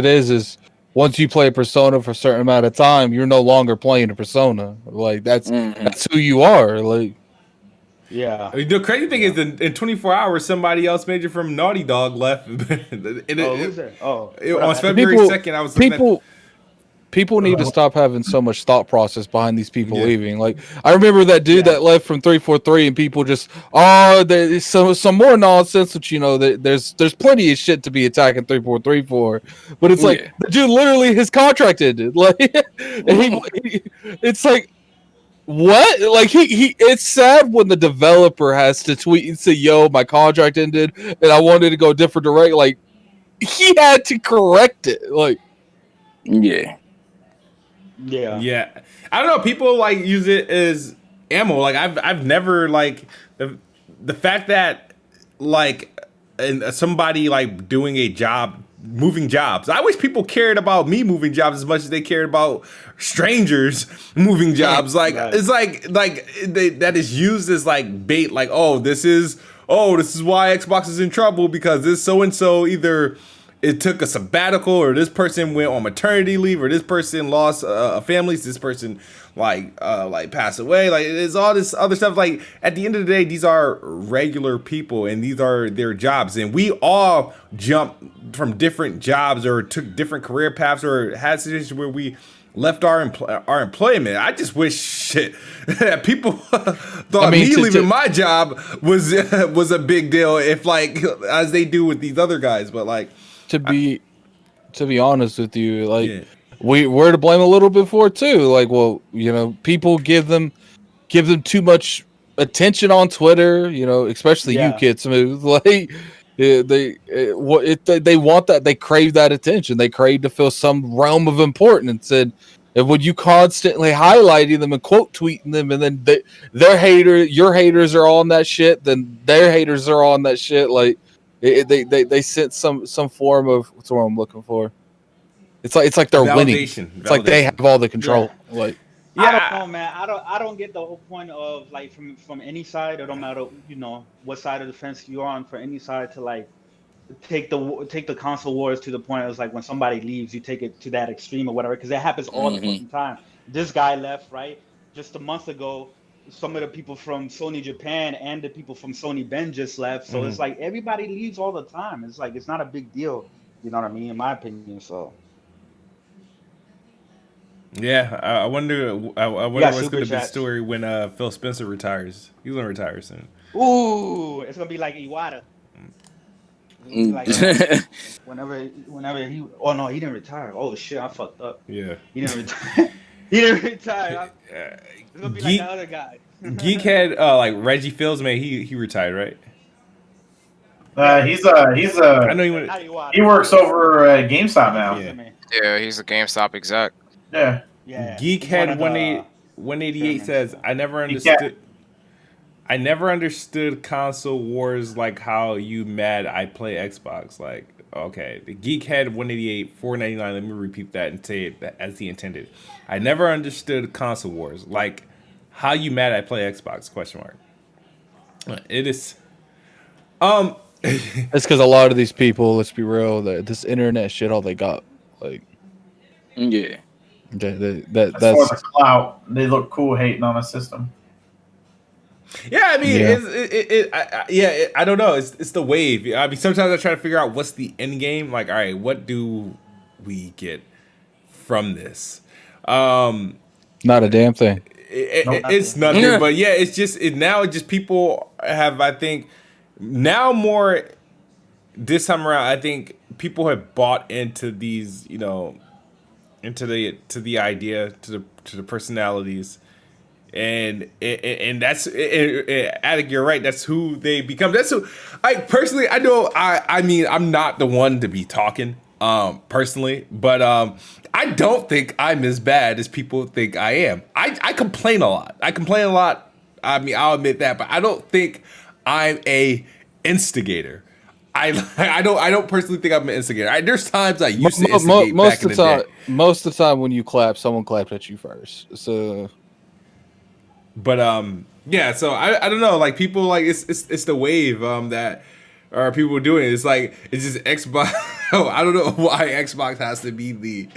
is once you play a persona for a certain amount of time, you're no longer playing a persona. Like that's who you are. Like, yeah. The crazy thing is, in 24 hours, somebody else major from Naughty Dog left. Who's that? On February 2nd, I was looking People need to stop having so much thought process behind these people leaving. Like, I remember that dude that left from 343, and people just, there's some more nonsense, which, there's plenty of shit to be attacking 343 for. But it's like, the dude literally, his contract ended. Like, it's like, what? Like, it's sad when the developer has to tweet and say, yo, my contract ended, and I wanted to go different direction. Like, he had to correct it. Like, yeah. I don't know. People like use it as ammo. Like I've never like the fact that like somebody like doing a job, moving jobs. I wish people cared about me moving jobs as much as they cared about strangers moving jobs. Like it's like that is used as like bait. Like, this is why Xbox is in trouble, because this so and so either it took a sabbatical, or this person went on maternity leave, or this person lost a family, this person like passed away. Like, it's all this other stuff. Like, at the end of the day, these are regular people, and these are their jobs, and we all jumped from different jobs or took different career paths or had situations where we left our employment. I just wish that people thought me leaving my job was a big deal, if like as they do with these other guys. But like, to be honest with you, like we're to blame a little bit for it too. Like, well, people give them too much attention on Twitter. Especially you kids, Smooth. Like, they want that. They crave that attention. They crave to feel some realm of importance. And when you constantly highlighting them and quote tweeting them, and then your haters are on that shit, then their haters are on that shit. Like, they sense some form of, what's the word I'm looking for? It's like they're winning. It's like they have all the control. Yeah. Like, I don't know, man. I don't get the whole point of like from any side. It don't matter, what side of the fence you're on. For any side to like take the console wars to the point of like when somebody leaves, you take it to that extreme or whatever, because it happens all the fucking time. This guy left, right? Just a month ago, some of the people from Sony Japan and the people from Sony Ben just left. So it's like everybody leaves all the time. It's like, it's not a big deal. You know what I mean? In my opinion. So. Yeah, I wonder what's going to be the story when Phil Spencer retires. He's going to retire soon. Ooh, it's going to be like Iwata. Like, whenever he, oh no, he didn't retire. Oh shit, I fucked up. Yeah, he didn't retire. He didn't retire. It's gonna be like the other guy. Geek had like Reggie Fils-Aimé. He retired, right? I know he works over at GameStop now. Yeah, he's a GameStop exec. Yeah. Geek had 188 says, I never understood. I never understood console wars like how you mad I play Xbox. Like, okay, the Geekhead 188 $4.99. Let me repeat that and say it as he intended. I never understood console wars like how you mad I play Xbox? Question mark. It is. It's because a lot of these people, let's be real, this internet shit, all they got. Like, Yeah. That's for that's the clout. They look cool hating on a system. Yeah, I mean, Yeah. I don't know. It's the wave. I mean, sometimes I try to figure out what's the end game. Like, all right, what do we get from this? not a damn thing. It's nothing. Yeah. But yeah, it's just now. It just people have. I think now more this time around. I think people have bought into these. You know, into the idea, to the personalities. And that's Addict, you're right. That's who they become. That's who I personally. I know. I mean, I'm not the one to be talking personally, but I don't think I'm as bad as people think I am. I complain a lot. I mean, I'll admit that, but I don't think I'm a instigator. I don't personally think I'm an instigator. There's times I used to instigate back in the day. Most of the time when you clap, someone clapped at you first. So. But yeah, so I don't know, like people like it's the wave that are people doing it. It's like it's just Xbox. I don't know why Xbox has to be the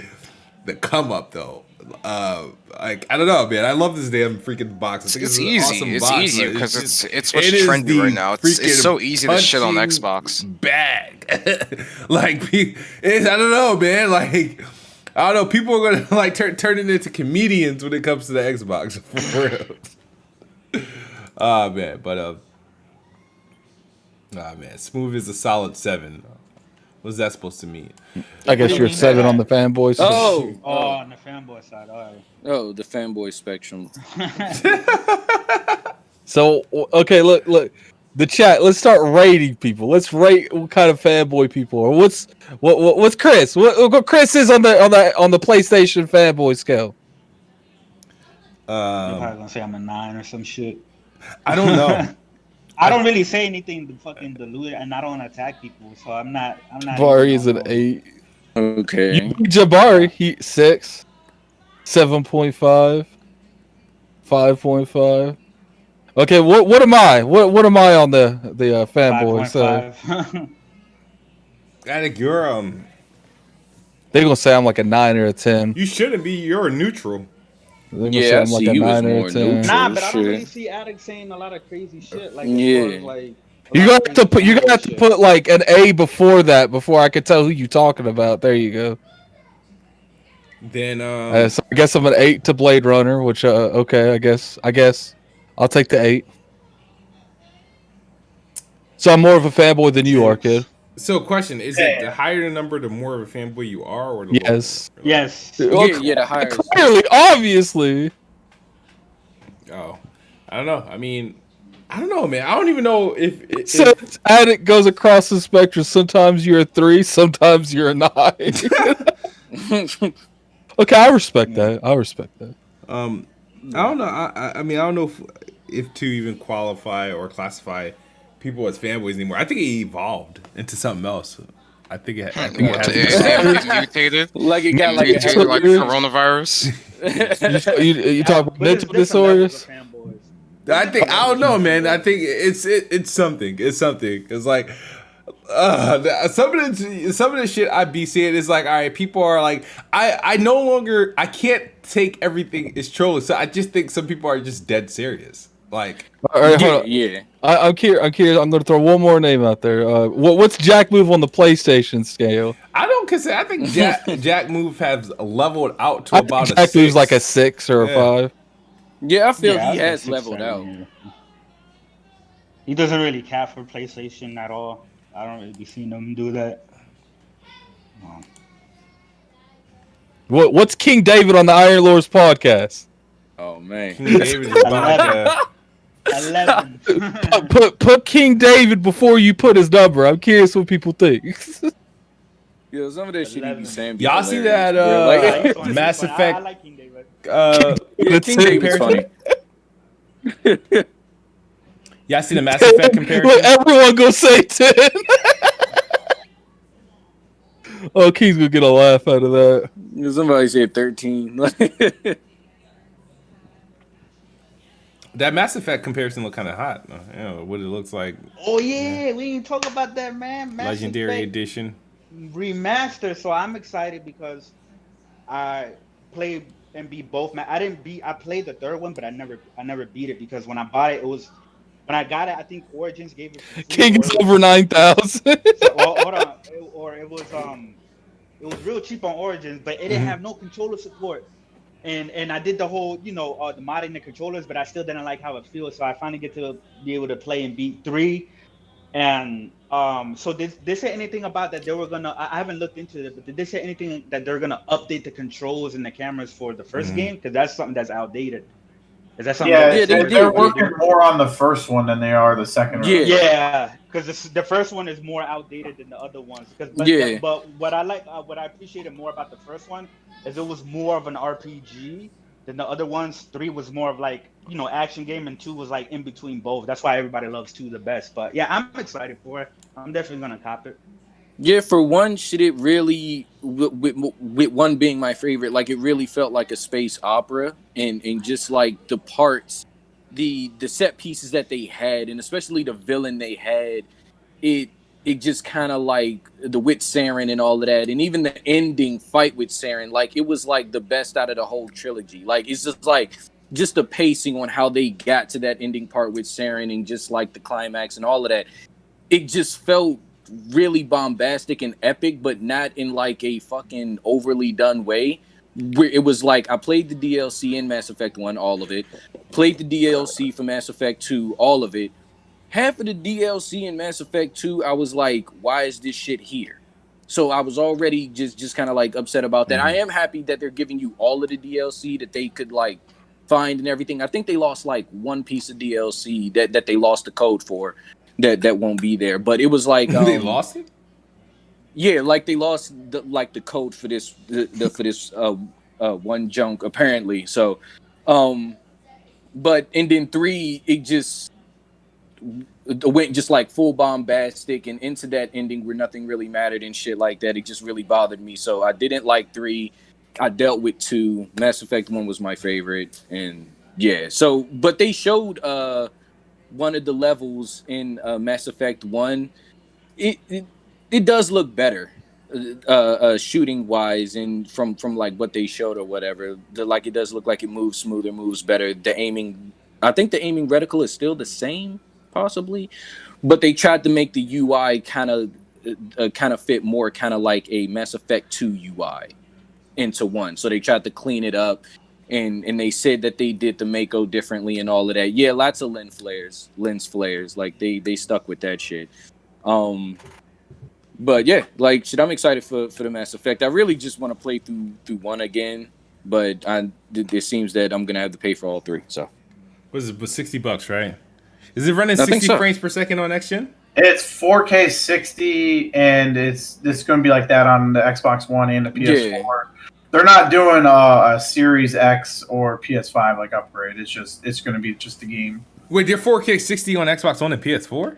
come up though. Like I don't know, man. I love this damn freaking box. I think It's an easy. awesome It's box, easy but because it's it what's is trendy the right now. It's so easy to shit on punching Xbox. bag. Like I don't know, man. Like I don't know. People are gonna like turn it into comedians when it comes to the Xbox for real. Man, but man, smooth is a solid 7. What's that supposed to mean? I guess you're 7 on the fanboy side. On the fanboy side. All right. Oh, the fanboy spectrum. So okay, look, the chat. Let's start rating people. Let's rate what kind of fanboy people are. What's Chris? What Chris is on the PlayStation fanboy scale? I'm probably gonna say I'm a 9 or some shit. I don't know. I don't really say anything to fucking dilute it, and I don't attack people, so I'm not. Jabari is an 8. Okay. Jabari, he 6, 7.5, 5.5. Okay, what am I? What am I on the fanboy side? 5.5. Addict, you're They're gonna say I'm like a 9 or a 10. you shouldn't be. You're a neutral. They're gonna Yeah, say I I'm like see a you as 9 or more a 10. neutral. Nah, but I don't really Shit. see Addict saying a lot of crazy shit. Like, Yeah. as far as, like, You're gonna have to put like an A before that before I could tell who you're talking about. There you go. Then So I guess I'm an 8 to Blade Runner, which okay, I guess I'll take the 8. So I'm more of a fanboy than you are, kid. so question, is it the higher the number, the more of a fanboy you are, or the Yes. lower? Yes. Yeah, the higher. Clearly, obviously. Oh, I don't know. I mean, I don't know, man. I don't even know if So Addict goes across the spectrum. Sometimes you're a 3, sometimes you're a 9. Okay, I respect that. I respect that. I don't know. I mean, I don't know if to even qualify or classify people as fanboys anymore. I think it evolved into something else. I think it has. It mutated. Like it got like a Mutated like coronavirus. You talk about But there's mental different levels disorders? of fanboys. I don't know, man. I think it's something. It's something. It's like some of the shit I be seeing is like, all right, people are like, I no longer, I can't take everything as trolling. So I just think some people are just dead serious. Like, All right, hold on. yeah. I'm curious. I'm going to throw one more name out there. What's Jack Move on the PlayStation scale? I don't consider. I think Jack Move has leveled out to I about think a Jack 6. Move's like a 6 or a 5. Yeah, I feel Yeah, he I has think leveled 6, out. 7, yeah. He doesn't really care for PlayStation at all. I don't really be seeing him do that. What's King David on the Iron Lords podcast? Oh man. King David is about 11. Put King David before you put his number. I'm curious what people think. Yeah, some of that shit he be saying. be Y'all see hilarious, that, bro. Like, He's funny, Mass he's funny. Effect. I like King David. yeah, King David's funny. Yeah, I see the Mass Effect comparison. Everyone go say 10. Oh, Key's gonna get a laugh out of that. Somebody said 13. That Mass Effect comparison look kind of hot. What it looks like. Oh yeah, we didn't talk about that, man. Mass Legendary Effect Edition. Remastered. So I'm excited because I played and beat both. I played the third one, but I never beat it because when I bought it, when I got it. I think Origins gave it. For free, King is over 9,000. Hold on, or it was real cheap on Origins, but it didn't have no controller support. And I did the whole, the modding the controllers, but I still didn't like how it feels. So I finally get to be able to play and beat 3. And so did they say anything about that they were gonna? I haven't looked into it, but did they say anything that they're gonna update the controls and the cameras for the first game? Because that's something that's outdated. Is that something? Yeah, they they're working more on the first one than they are the second one. Yeah, because the first one is more outdated than the other ones. But what I appreciated more about the first one is it was more of an RPG than the other ones. 3 was more of like, action game, and 2 was like in between both. That's why everybody loves 2 the best. But yeah, I'm excited for it. I'm definitely gonna cop it. Yeah, for one, shit, it really, with 1 being my favorite, like, it really felt like a space opera, and just, like, the parts, the set pieces that they had, and especially the villain they had, it just kind of, like, with Saren and all of that, and even the ending fight with Saren, like, it was, like, the best out of the whole trilogy. Like, it's just, like, just the pacing on how they got to that ending part with Saren, and just, like, the climax and all of that, it just felt really bombastic and epic, but not in like a fucking overly done way. Where it was like I played the DLC in Mass Effect 1, all of it. Played the DLC for Mass Effect 2, all of it. Half of the DLC in Mass Effect 2, I was like, why is this shit here? So I was already just kind of like upset about that. I am happy that they're giving you all of the DLC that they could like find and everything. I think they lost like 1 piece of DLC that they lost the code for. That won't be there, but it was like they lost it. Yeah, like they lost the code for this for this 1 junk apparently. So, but and then 3 it just went just like full bombastic and into that ending where nothing really mattered and shit like that. It just really bothered me. So I didn't like 3. I dealt with 2. Mass Effect 1 was my favorite, and yeah. So, but they showed one of the levels in Mass Effect 1, it does look better, shooting wise, and from like what they showed or whatever. Like it does look like it moves smoother, moves better. The aiming, I think the aiming reticle is still the same, possibly, but they tried to make the UI kind of fit more, kind of like a Mass Effect 2 UI into 1. So they tried to clean it up. And they said that they did the Mako differently and all of that. Yeah, lots of lens flares. Like they stuck with that shit. But yeah, like shit, I'm excited for the Mass Effect. I really just want to play through 1 again, but it seems that I'm gonna have to pay for all 3. So, what is it? $60, right? Is it running 60 frames per second on next gen? It's 4K 60, and it's going to be like that on the Xbox One and the PS4. Yeah. They're not doing a Series X or PS5 like upgrade. It's going to be just the game. Wait, they're 4K 60 on Xbox One and PS4?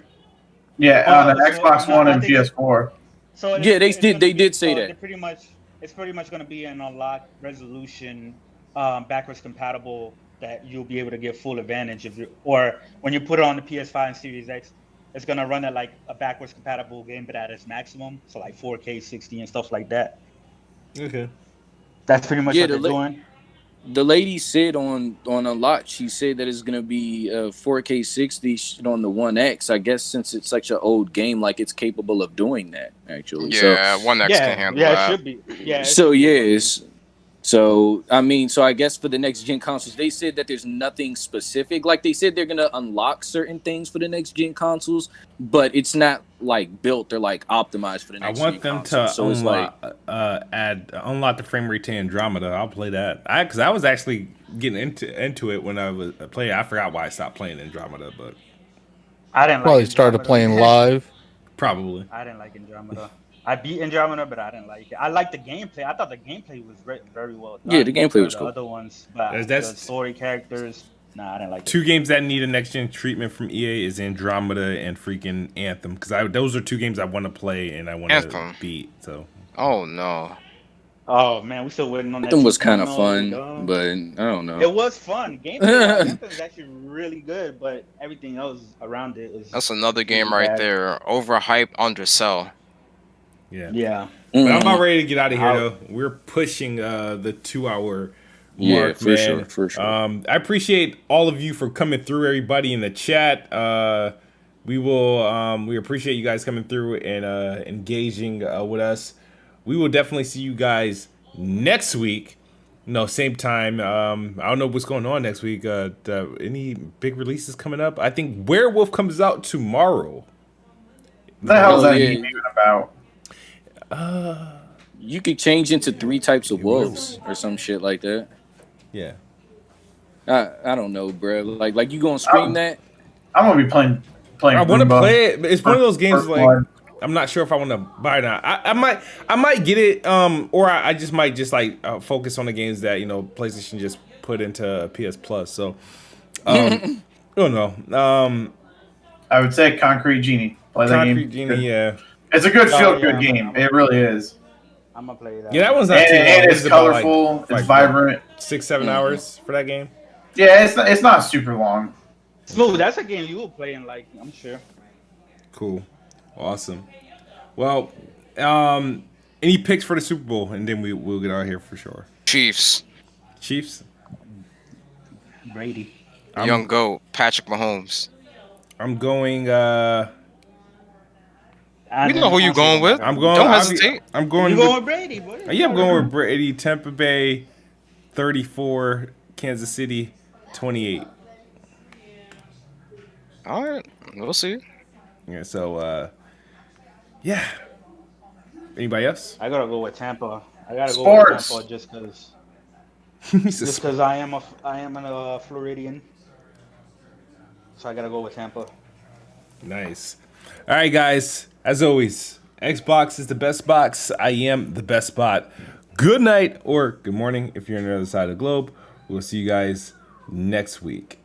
Yeah, on the Xbox One and PS4. So yeah, they did say that. It's pretty much going to be an unlocked resolution, backwards compatible that you'll be able to get full advantage of. Or when you put it on the PS5 and Series X, it's going to run at like a backwards compatible game, but at its maximum, so like 4K 60 and stuff like that. Okay. That's pretty much what they're doing. The lady said on a lot, she said that it's going to be 4K 60 on the 1X. I guess since it's such an old game, like it's capable of doing that, actually. Yeah, 1X can handle that. Yeah, it should be. Yeah. So, I mean, so I guess for the next gen consoles, they said that there's nothing specific. Like they said they're going to unlock certain things for the next gen consoles, but it's not like built or like optimized for the next gen consoles. I want them to unlock the frame rate to Andromeda. I'll play that. Because I was actually getting into it when I was playing. I forgot why I stopped playing Andromeda, but I didn't probably started playing live. Probably. I didn't like Andromeda. I beat Andromeda, but I didn't like it. I liked the gameplay. I thought the gameplay was very well done. Yeah, the gameplay was cool. The other ones, but the story characters, Nah, I didn't like it. 2 games that need a next gen treatment from EA is Andromeda and freaking Anthem, because those are 2 games I want to play and I want to Anthem. beat. So Oh no. Oh man, we still waiting on that. Anthem was kind of 2.0, fun, dog. but I don't know. It was fun. Gameplay Anthem is actually really good, but everything else around it is. That's another game right bad. there. Overhyped, undersell. yeah. Yeah. But I'm Mm. about ready to get out of here Out. though. We're pushing the 2-hour Yeah, mark, for man. sure, for sure. I appreciate all of you for coming through, everybody in the chat. We appreciate you guys coming through and engaging with us. We will definitely see you guys next week. No, same time. I don't know what's going on next week. Any big releases coming up? I think Werewolf comes out tomorrow. What the hell is Oh, that yeah. game even about? You could change into 3 types of wolves or some shit like that. Yeah. I don't know, bro. Like you gonna stream that? I'm gonna be playing. I want to Roomba. play it, but it's one of those games First like Blood. I'm not sure if I want to buy it. I might get it. Or I just might focus on the games that PlayStation just put into PS Plus. So, I don't know. I would say Concrete Genie. Play that Concrete game. Genie, yeah, It's a good Oh, feel-good yeah, game. I'm- It really is. I'm gonna play that. yeah. That one's not And, too long. and it's about, like, colorful. like, it's vibrant. 6-7 hours for that game. Yeah, it's not super long. Smooth. That's a game you will play in, like, I'm sure. Cool, awesome. Well, any picks for the Super Bowl, and then we'll get out of here for sure. Chiefs. Chiefs. Brady. Young GOAT. Patrick Mahomes. I'm going. We know who you going with. I'm going. Don't hesitate. I'm going. You with, going with Brady, boy? Yeah, I'm going with Brady. Tampa Bay, 34. Kansas City, 28. All right. We'll see. Yeah. So, yeah. Anybody else? I gotta go with Tampa. I gotta go Sports. with Tampa just because. He said Just because I am a Floridian, so I gotta go with Tampa. nice. All right, guys. As always, Xbox is the best box. I am the best bot. Good night or good morning if you're on the other side of the globe. We'll see you guys next week.